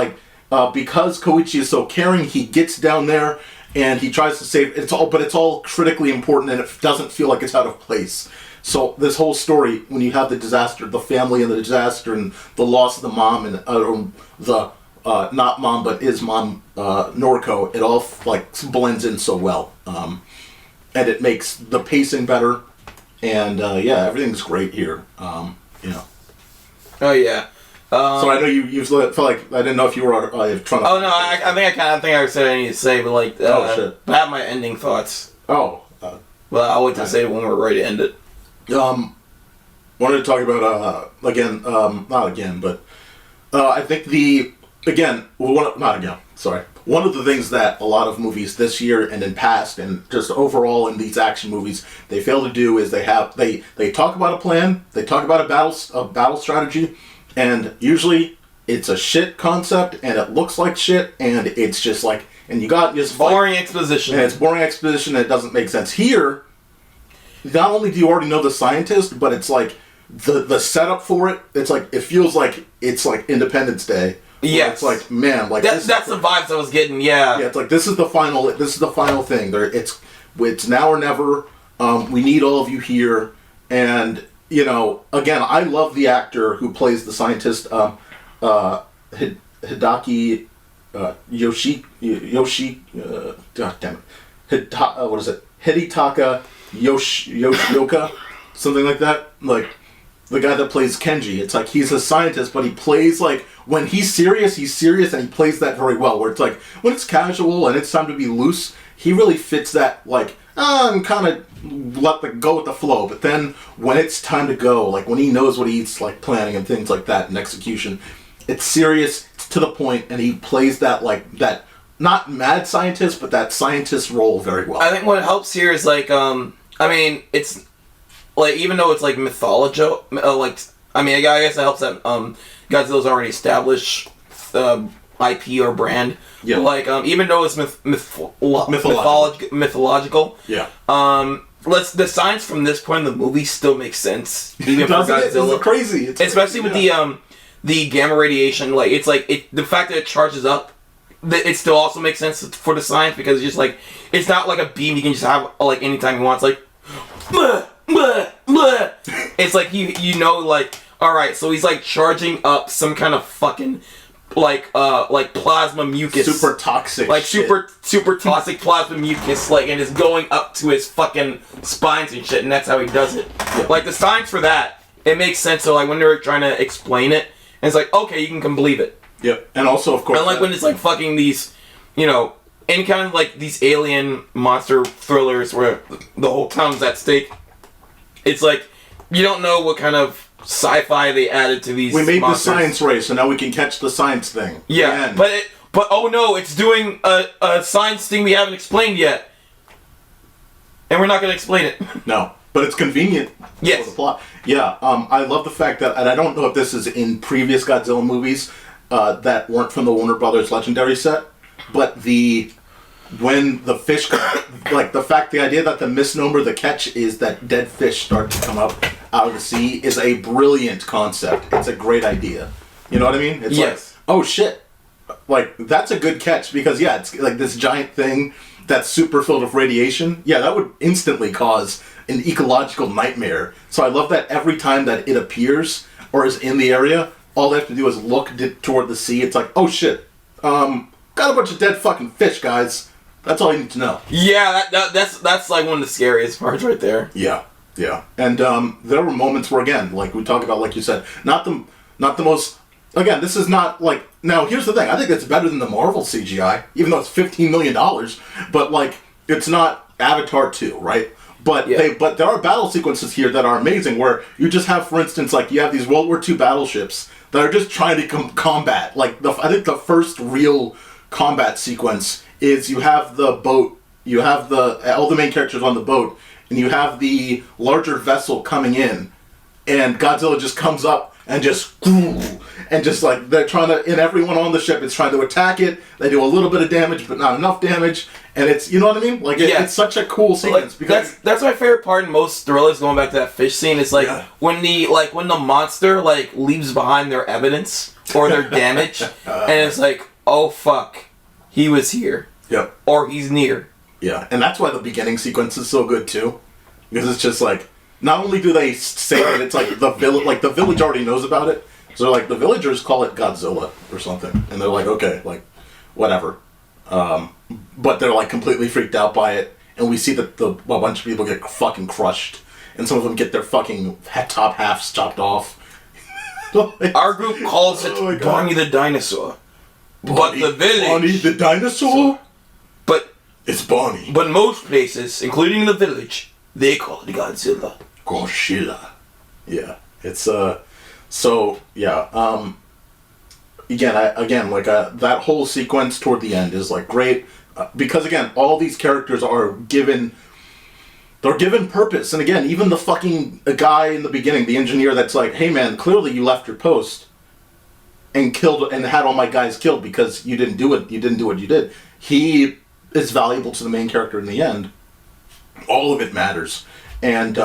Speaker 1: because Koichi is so caring, he gets down there and he tries to save. It's all critically important, and it doesn't feel like it's out of place. So this whole story, when you have the disaster, the family and the disaster, and the loss of the mom, and the not mom but is mom, Noriko, it all blends in so well, and it makes the pacing better, and everything's great here.
Speaker 2: Oh yeah.
Speaker 1: So I know you felt like I didn't know if you were trying to.
Speaker 2: Oh no, I think I said what I need to say, but shit. I have my ending thoughts.
Speaker 1: Oh.
Speaker 2: Well, I'll wait to say it when we're ready to end it.
Speaker 1: Wanted to talk about not again, but I think one of the things that a lot of movies this year and in past and just overall in these action movies they fail to do is they talk about a plan, they talk about a battle strategy, and usually it's a shit concept and it looks like shit, and it's just like, and you got just
Speaker 2: boring exposition.
Speaker 1: And it's boring exposition and it doesn't make sense. Here, not only do you already know the scientist, but it's like the setup for it. It's like it feels like it's like Independence Day.
Speaker 2: Yeah,
Speaker 1: it's like, man, like
Speaker 2: that's the vibes I was getting. Yeah,
Speaker 1: it's like this is the final thing. It's now or never. We need all of you here, and again, I love the actor who plays the scientist, Hidaki Yoshi. God damn it, what is it? Hidetaka Yoshioka, something like that. Like the guy that plays Kenji. It's like he's a scientist, but he plays like when he's serious, and he plays that very well. Where it's like when it's casual and it's time to be loose, he really fits that. Like and kind of go with the flow. But then when it's time to go, like when he knows what he's like planning and things like that and execution, it's serious, it's to the point, and he plays that like that. Not mad scientist, but that scientist role very well.
Speaker 2: I think what helps here is like, it's like even though it's like mythological, I guess it helps that Godzilla's already established IP or brand.
Speaker 1: Yeah.
Speaker 2: Like even though it's mythological.
Speaker 1: Yeah.
Speaker 2: The science from this point in the movie still makes sense. Even for
Speaker 1: Godzilla. It's crazy.
Speaker 2: Especially with the gamma radiation. Like the fact that it charges up. It still also makes sense for the science because it's just like it's not like a beam you can just have like anytime you want. It's like blah, blah, blah. It's like like all right, so he's like charging up some kind of fucking like plasma mucus,
Speaker 1: super toxic,
Speaker 2: like super toxic plasma mucus, like, and it's going up to his fucking spines and shit, and that's how he does it.
Speaker 1: Yeah.
Speaker 2: Like the science for that, it makes sense. So like when they're trying to explain it, and it's like okay, you can believe it.
Speaker 1: Yep, and also of course,
Speaker 2: and like when it's like fucking these, any kind of like these alien monster thrillers where the whole town's at stake. It's like you don't know what kind of sci-fi they added to these.
Speaker 1: We made
Speaker 2: monsters.
Speaker 1: the science race, so now we can catch the science thing.
Speaker 2: Yeah, but oh no, it's doing a science thing we haven't explained yet, and we're not going to explain it.
Speaker 1: No, but it's convenient.
Speaker 2: Yes.
Speaker 1: For the plot. Yeah, I love the fact that, and I don't know if this is in previous Godzilla movies. That weren't from the Warner Brothers Legendary set, but when the fish, like the idea that the misnomer, the catch is that dead fish start to come up out of the sea is a brilliant concept. It's a great idea. You know what I mean? It's
Speaker 2: yes.
Speaker 1: Like, oh shit, like that's a good catch because it's like this giant thing that's super filled with radiation. Yeah, that would instantly cause an ecological nightmare. So I love that every time that it appears or is in the area. All they have to do is look toward the sea. It's like, oh shit, got a bunch of dead fucking fish, guys. That's all you need to know.
Speaker 2: Yeah, that's like one of the scariest parts right there.
Speaker 1: Yeah. And there were moments where, again, like we talk about, like you said, not the most. Again, this is not like. Now, here's the thing. I think it's better than the Marvel CGI, even though it's $15 million. But like, it's not Avatar 2, right? But but there are battle sequences here that are amazing. Where you just have, for instance, like you have these World War II battleships that are just trying to combat. Like I think the first real combat sequence is you have the boat, you have all the main characters on the boat, and you have the larger vessel coming in, and Godzilla just comes up and just like they're trying to, and everyone on the ship is trying to attack it. They do a little bit of damage, but not enough damage, and it's, you know what I mean? Like it's such a cool sequence
Speaker 2: like,
Speaker 1: because
Speaker 2: that's my favorite part in most thrillers. Going back to that fish scene, it's like when the monster like leaves behind their evidence or their damage, and it's like, oh fuck, he was here.
Speaker 1: Yep.
Speaker 2: Or he's near.
Speaker 1: Yeah, and that's why the beginning sequence is so good too, because it's just like. Not only do they say that it's like the village already knows about it, so they're like the villagers call it Godzilla or something, and they're like, okay, like whatever, but they're like completely freaked out by it, and we see that a bunch of people get fucking crushed, and some of them get their fucking top halves chopped off.
Speaker 2: Our group calls it Bonnie the dinosaur, but the village
Speaker 1: Bonnie the dinosaur,
Speaker 2: but
Speaker 1: it's Bonnie.
Speaker 2: But most places, including the village, they call it Godzilla.
Speaker 1: Godzilla. Yeah. It's so yeah. Again, like that whole sequence toward the end is like great because again, all these characters are given. They're given purpose, and again, even the fucking guy in the beginning, the engineer, that's like, "Hey man, clearly you left your post and killed and had all my guys killed because you didn't do it. You didn't do what you did." He is valuable to the main character in the end. All of it matters. and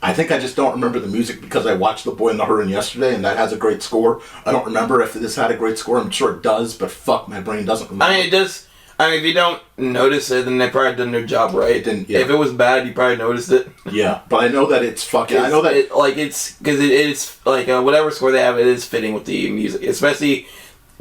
Speaker 1: I think I just don't remember the music because I watched The Boy and the Heron yesterday, and that has a great score. I don't remember if this had a great score. I'm sure it does, but fuck, my brain doesn't remember.
Speaker 2: I mean, it does. I mean, if you don't notice it, then they probably done their job right.
Speaker 1: It didn't, yeah.
Speaker 2: If it was bad, you probably noticed it.
Speaker 1: Yeah, but I know that it's fucking. I know that
Speaker 2: it's like whatever score they have, it is fitting with the music, especially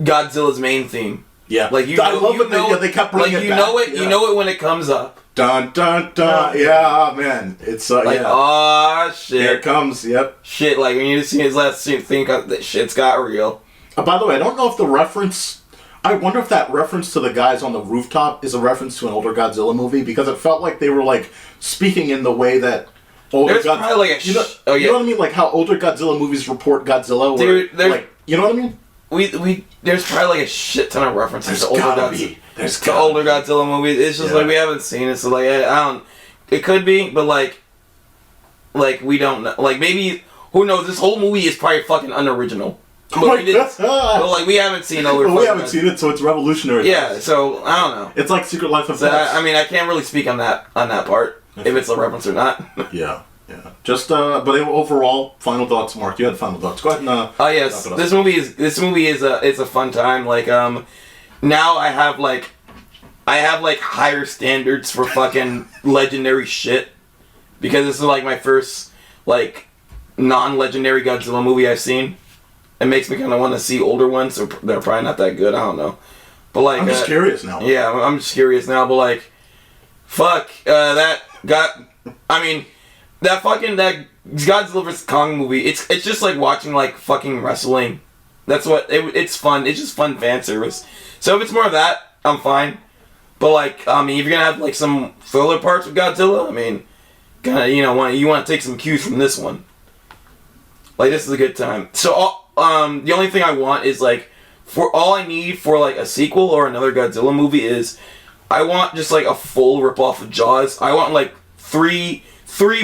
Speaker 2: Godzilla's main theme.
Speaker 1: Yeah,
Speaker 2: like
Speaker 1: I love it. They kept bringing it back.
Speaker 2: You know it when it comes up.
Speaker 1: Dun dun dun. Yeah, man, it's
Speaker 2: like, oh shit,
Speaker 1: here it comes. Yep.
Speaker 2: Shit, like when you see his last scene, think that shit's got real.
Speaker 1: By the way, I don't know if the reference. I wonder if that reference to the guys on the rooftop is a reference to an older Godzilla movie, because it felt like they were like speaking in the way that older Godzilla.
Speaker 2: Probably like
Speaker 1: you know what I mean? Like how older Godzilla movies report Godzilla.
Speaker 2: Dude,
Speaker 1: like, you know what I mean?
Speaker 2: We there's probably like a shit ton of references to older Godzilla.
Speaker 1: There's
Speaker 2: older Godzilla movies. It's just like we haven't seen it, so like I don't. It could be, but like we don't know. Like maybe who knows? This whole movie is probably fucking unoriginal. But we haven't seen older.
Speaker 1: We haven't seen it, so it's revolutionary.
Speaker 2: Yeah, so I don't know.
Speaker 1: It's like Secret Life of Pets.
Speaker 2: I mean, I can't really speak on that part if it's a reference or not.
Speaker 1: Yeah. Just but overall, final thoughts, Mark. You had final thoughts. Go ahead and.
Speaker 2: Oh yes, this movie is a fun time. Like now I have like higher standards for fucking legendary shit, because this is like my first like non-legendary Godzilla movie I've seen. It makes me kind of want to see older ones. So they're probably not that good. I don't know, but like
Speaker 1: I'm just curious now.
Speaker 2: Yeah, I'm just curious now. But like, fuck that got. I mean. That Godzilla vs. Kong movie, it's just like watching like fucking wrestling. That's what it's fun. It's just fun fan service. So if it's more of that, I'm fine. But like, I mean, if you're gonna have like some filler parts with Godzilla, I mean, you want to take some cues from this one. Like, this is a good time. So the only thing I want is like, for all I need for like a sequel or another Godzilla movie is, I want just like a full ripoff of Jaws. I want like three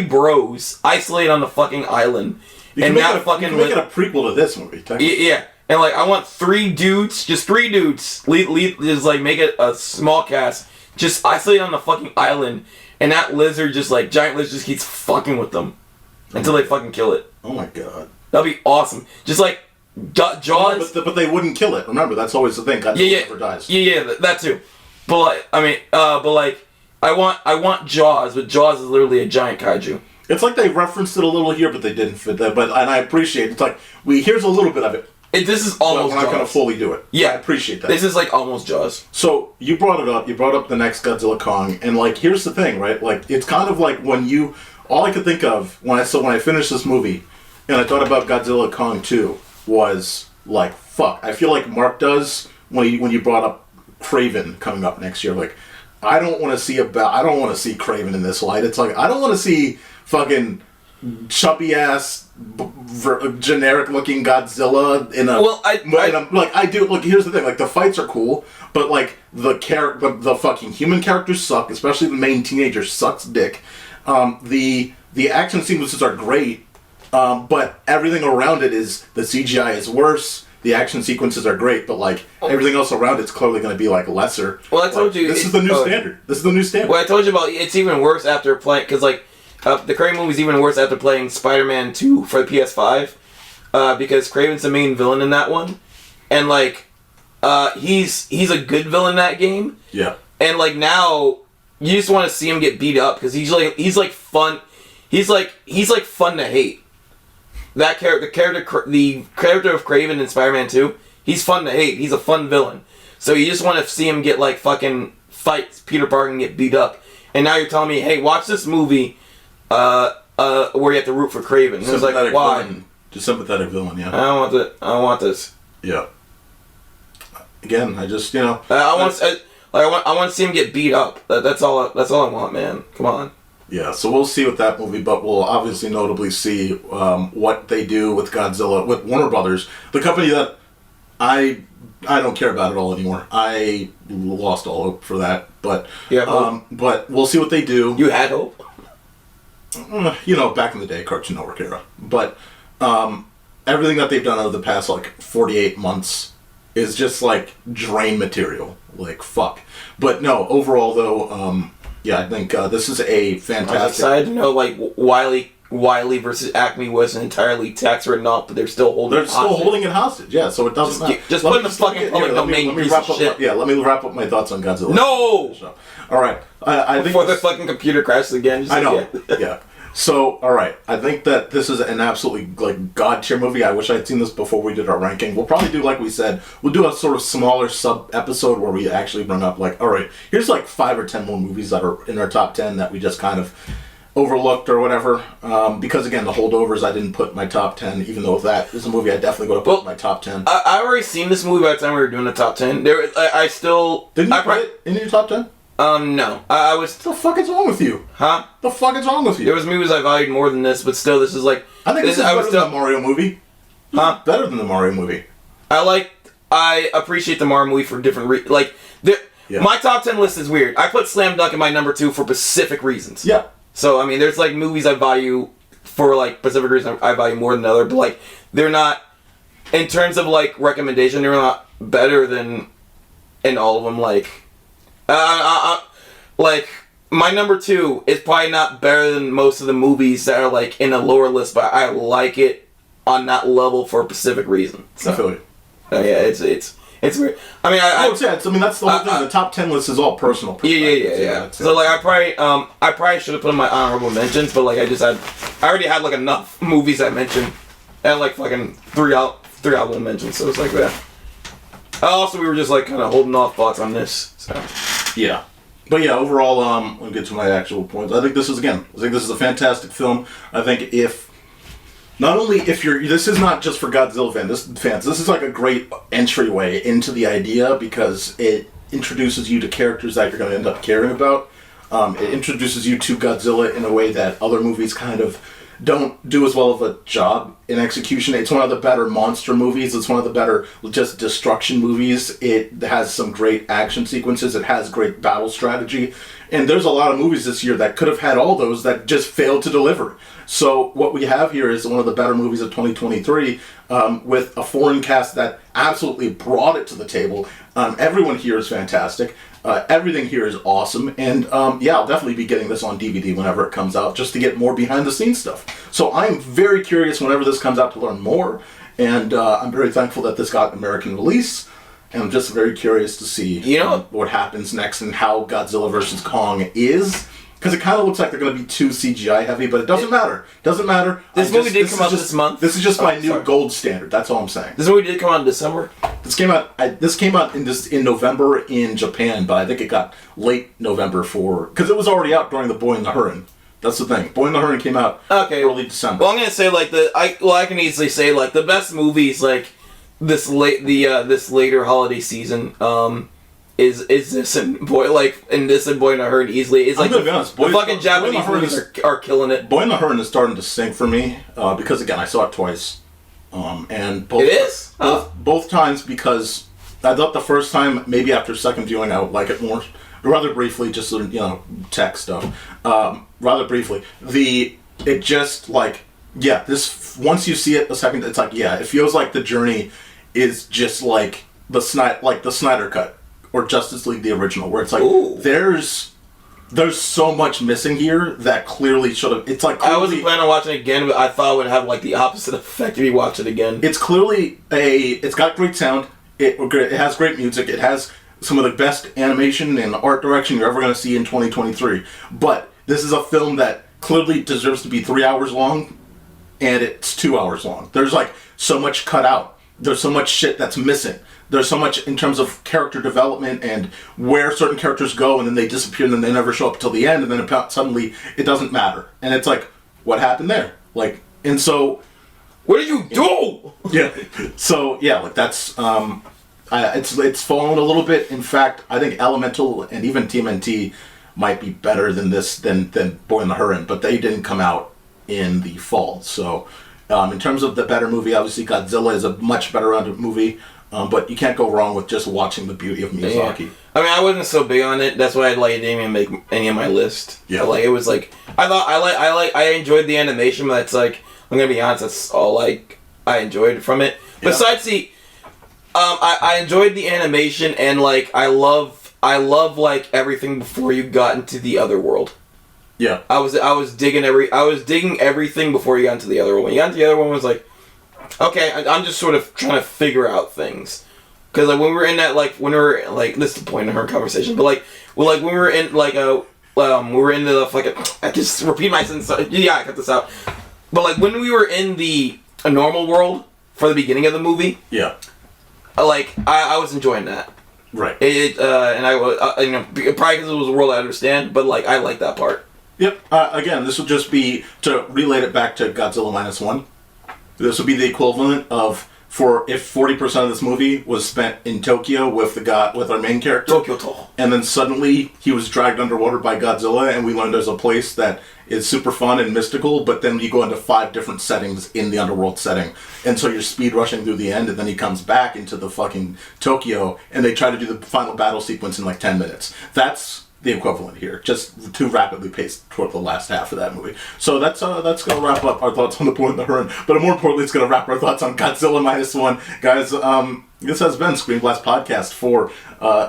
Speaker 2: bros isolated on the fucking island.
Speaker 1: You can make it a prequel to this movie.
Speaker 2: Yeah. And like, I want three dudes, just just like make it a small cast, just isolated on the fucking island, and that lizard just like, giant lizard just keeps fucking with them until they fucking kill it.
Speaker 1: Oh my god.
Speaker 2: That'd be awesome. Just like Jaws.
Speaker 1: But they wouldn't kill it. Remember, that's always the thing. Godzilla never dies.
Speaker 2: Yeah, that too. But like, I mean, I want Jaws, but Jaws is literally a giant kaiju.
Speaker 1: It's like they referenced it a little here, but they didn't fit that. And I appreciate it. It's like, here's a little bit of it.
Speaker 2: This is almost Jaws.
Speaker 1: We're not going to fully do it.
Speaker 2: Yeah.
Speaker 1: I appreciate that.
Speaker 2: This is like almost Jaws.
Speaker 1: So, you brought it up. You brought up the next Godzilla Kong. And like, here's the thing, right? Like, it's kind of like when all I could think of when I finished this movie, and I thought about Godzilla Kong 2, was like, fuck. I feel like Mark does when you brought up Kraven coming up next year. Like, I don't want to see Kraven in this light. It's like, I don't want to see fucking chubby ass generic looking Godzilla in a.
Speaker 2: Well,
Speaker 1: I do. Look, here's the thing. Like, the fights are cool, but like the fucking human characters suck. Especially the main teenager sucks dick. The action sequences are great, but everything around it is, the CGI is worse. The action sequences are great, but like everything else around it's clearly going to be like lesser.
Speaker 2: Well, I told you
Speaker 1: this is the new standard. This is the new standard.
Speaker 2: Well, I told you about it's even worse after playing, because like the Kraven movie's even worse after playing Spider-Man 2 for the PS5, because Kraven's the main villain in that one, and like he's a good villain in that game.
Speaker 1: Yeah. And
Speaker 2: like now you just want to see him get beat up, because he's like fun. He's like fun to hate. That the character of Kraven in Spider-Man 2, he's fun to hate. He's a fun villain. So you just want to see him get like fucking fights Peter Parker and get beat up. And now you're telling me, hey, watch this movie where you have to root for Kraven. And it's like, why?
Speaker 1: Villain. Just sympathetic villain, yeah.
Speaker 2: I don't want this.
Speaker 1: Yeah. Again, I just,
Speaker 2: I want to see him get beat up. That's all I want, man. Come on.
Speaker 1: Yeah, so we'll see with that movie, but we'll obviously notably see what they do with Godzilla, with Warner Brothers, the company that I don't care about at all anymore. I lost all hope for that, but but we'll see what they do.
Speaker 2: You had hope?
Speaker 1: Back in the day, Cartoon Network era. But everything that they've done over the past, 48 months is just, drain material. Fuck. But no, overall, though, Yeah, I think this is a fantastic...
Speaker 2: I was excited to know, like, Wiley versus Acme wasn't entirely tax written off, but they're still holding it hostage.
Speaker 1: They're still holding it hostage, yeah, so it doesn't matter.
Speaker 2: Just put in the fucking public domain, piece of shit.
Speaker 1: Let me wrap up my thoughts on Godzilla.
Speaker 2: No!
Speaker 1: All right. I think
Speaker 2: before the fucking computer crashes again.
Speaker 1: I know, yeah. So, all right. I think that this is an absolutely, like, god-tier movie. I wish I'd seen this before we did our ranking. We'll probably do, like we said, we'll do a sort of smaller sub-episode where we actually bring up, like, all right, here's, like, 5 or 10 more movies that are in our top 10 that we just kind of overlooked or whatever. Because, again, The Holdovers, I didn't put in my top 10, even though that is a movie I definitely would have put in my top 10.
Speaker 2: I already seen this movie by the time we were doing the top 10. I still...
Speaker 1: Didn't you put it in your top 10?
Speaker 2: No. I was...
Speaker 1: What the fuck is wrong with you?
Speaker 2: Huh?
Speaker 1: The fuck is wrong with you?
Speaker 2: There was movies I valued more than this, but still, this is like...
Speaker 1: I think this is better than the Mario movie.
Speaker 2: Huh?
Speaker 1: Better than the Mario movie.
Speaker 2: I appreciate the Mario movie for different reasons. Like, my top 10 list is weird. I put Slam Dunk in my number 2 for specific reasons.
Speaker 1: Yeah.
Speaker 2: So, I mean, there's, like, movies I value for, like, specific reasons I value more than other, but, like, they're not... In terms of, like, recommendation, they're not better than... In all of them, like... like, my number 2 is probably not better than most of the movies that are, like, in a lower list, but I like it on that level for a specific reason. So,
Speaker 1: I feel you.
Speaker 2: Yeah, it's weird. I mean,
Speaker 1: that's the whole thing. The top 10 list is all personal.
Speaker 2: Yeah. So, like, I probably should have put in my honorable mentions, but, like, I already had, like, enough movies I mentioned. I had, like, fucking three honorable mentions, so it's like that. Also, we were just, like, kind of holding off thoughts on this, so...
Speaker 1: Yeah. But yeah, overall, let me get to my actual points. I think this is a fantastic film. I think this is not just for Godzilla fans, this is like a great entryway into the idea because it introduces you to characters that you're going to end up caring about. It introduces you to Godzilla in a way that other movies kind of don't do as well of a job in execution. It's one of the better monster movies. It's one of the better just destruction movies. It has some great action sequences. It has great battle strategy. And there's a lot of movies this year that could have had all those that just failed to deliver. So what we have here is one of the better movies of 2023 with a foreign cast that absolutely brought it to the table. Everyone here is fantastic. Everything here is awesome, and I'll definitely be getting this on DVD whenever it comes out, just to get more behind-the-scenes stuff. So I'm very curious whenever this comes out to learn more, and I'm very thankful that this got an American release, and I'm just very curious to see what happens next and how Godzilla vs. Kong is. Because it kind of looks like they're going to be too CGI heavy, but it doesn't matter. Doesn't matter.
Speaker 2: This movie did come out this month.
Speaker 1: This is just my new gold standard. That's all I'm saying.
Speaker 2: This movie did come out in December.
Speaker 1: This came out in November in Japan, but I think it got late November because it was already out during the Boy and the Heron. That's the thing. Boy and the Heron came out early December.
Speaker 2: Well, I'm gonna say like I can easily say like the best movies like this later holiday season. Is this and Boy and the Heron easily is like
Speaker 1: I'm gonna be honest,
Speaker 2: the fucking Japanese movies are killing it.
Speaker 1: Boy and the Heron is starting to sink for me because again I saw it twice, and both times because I thought the first time maybe after second viewing I would like it more. Rather briefly, just tech stuff. Rather briefly, it just this once you see it a second, it's like it feels like the journey is just like the Snyder Cut. Or Justice League the original, where it's like there's so much missing here that clearly should have. It's like
Speaker 2: I wasn't planning on watching it again, but I thought it would have like the opposite effect if you watch it again.
Speaker 1: It's clearly it's got great sound. It has great music. It has some of the best animation and art direction you're ever going to see in 2023. But this is a film that clearly deserves to be 3 hours long, and it's 2 hours long. There's like so much cut out. There's so much shit that's missing. There's so much in terms of character development and where certain characters go and then they disappear and then they never show up till the end and then suddenly it doesn't matter. And it's like, what happened there? And so...
Speaker 2: What did you do?
Speaker 1: Yeah. So, that's... it's fallen a little bit. In fact, I think Elemental and even TMNT might be better than than Boy and the Heron, but they didn't come out in the fall. So, in terms of the better movie, obviously Godzilla is a much better rounded movie. But you can't go wrong with just watching the beauty of Miyazaki.
Speaker 2: Yeah. I mean, I wasn't so big on it. That's why I didn't even make any of my list. Yeah. But, it was like I enjoyed the animation, but it's like I'm gonna be honest, that's all I enjoyed from it. Yeah. Besides I enjoyed the animation and I love I love like everything before you got into the other world.
Speaker 1: Yeah.
Speaker 2: I was digging everything before you got into the other one. When you got into the other one, I was like, okay, I'm just sort of trying to figure out things. Because like when we were in that this is the point in her conversation, but when we were in we were in the I just repeat my sentence. Yeah, I cut this out. But like when we were in a normal world for the beginning of the movie,
Speaker 1: yeah,
Speaker 2: I was enjoying that.
Speaker 1: Right.
Speaker 2: And I was probably because it was a world I understand, but like I like that part.
Speaker 1: Yep. Again, this would just be to relate it back to Godzilla Minus One. This would be the equivalent of if 40% of this movie was spent in Tokyo with our main character,
Speaker 2: Tokyo,
Speaker 1: and then suddenly he was dragged underwater by Godzilla, and we learned there's a place that is super fun and mystical, but then you go into 5 different settings in the underworld setting, and so you're speed rushing through the end, and then he comes back into the fucking Tokyo, and they try to do the final battle sequence in like 10 minutes. That's the equivalent here, just too rapidly paced toward the last half of that movie. So that's gonna wrap up our thoughts on the Boy and the Heron, but more importantly, it's gonna wrap our thoughts on Godzilla Minus One, guys. This has been ScreenBlast Podcast for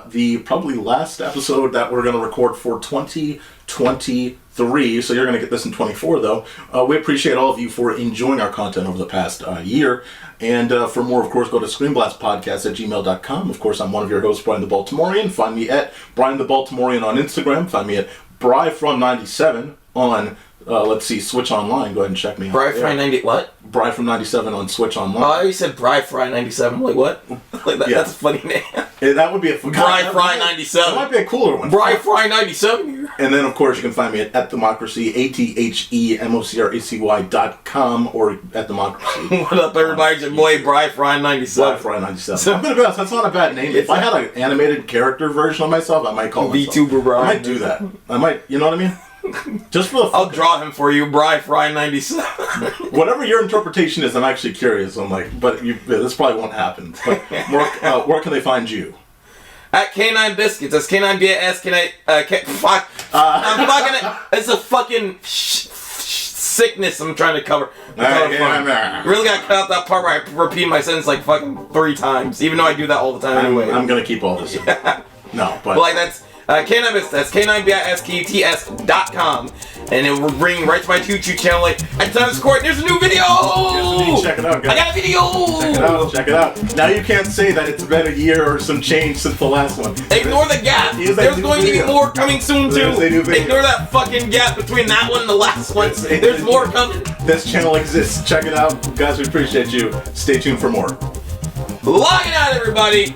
Speaker 1: the probably last episode that we're gonna record for 2023. So you're gonna get this in 24, though. We appreciate all of you for enjoying our content over the past year. And for more, of course, go to ScreenBlastPodcast@gmail.com. Of course, I'm one of your hosts, Bryan the Baltimorean. Find me at Bryan the Baltimorean on Instagram. Find me at BryFrom97 on, Switch Online. Go ahead and check me out.
Speaker 2: BryFry90 what?
Speaker 1: BryFrom97 on Switch Online.
Speaker 2: Oh, you said BryFry97. Like what? That's a funny name.
Speaker 1: That would be a
Speaker 2: BryFry97.
Speaker 1: That might be a cooler one.
Speaker 2: BryFry97.
Speaker 1: And then, of course, you can find me at Democracy, ATHEMOCRACY.com, or at Democracy.
Speaker 2: What up, everybody? It's your boy BryFry97.
Speaker 1: BryFry97. I'm gonna be honest, that's not a bad name. If I had an animated character version of myself, I might call myself.
Speaker 2: VTuber Bryan.
Speaker 1: I might do that. I might, you know what I mean? Just for the
Speaker 2: I'll draw him for you, BryFry97.
Speaker 1: Whatever your interpretation is, I'm actually curious. I'm like, this probably won't happen. But where can they find you?
Speaker 2: At K9 Biscuits. That's K9BS. Fuck. I'm fucking. It's a fucking sickness I'm trying to cover. Really gotta cut out that part where I repeat my sentence like fucking 3 times, even though I do that all the time anyway. I'm
Speaker 1: gonna keep all this in. No, but
Speaker 2: like that's K9 Biscuits. That's K9BISKUTS.com. And it will bring right to my YouTube channel. Like, at the time of this recording, there's a new video!
Speaker 1: Check it out, guys.
Speaker 2: I got a video!
Speaker 1: Check it out. Now you can't say that it's been a year or some change since the last one.
Speaker 2: Ignore the gap! There's going to be more coming soon, too. Ignore that fucking gap between that one and the last one. There's more coming.
Speaker 1: This channel exists. Check it out. Guys, we appreciate you. Stay tuned for more.
Speaker 2: Logging out, everybody!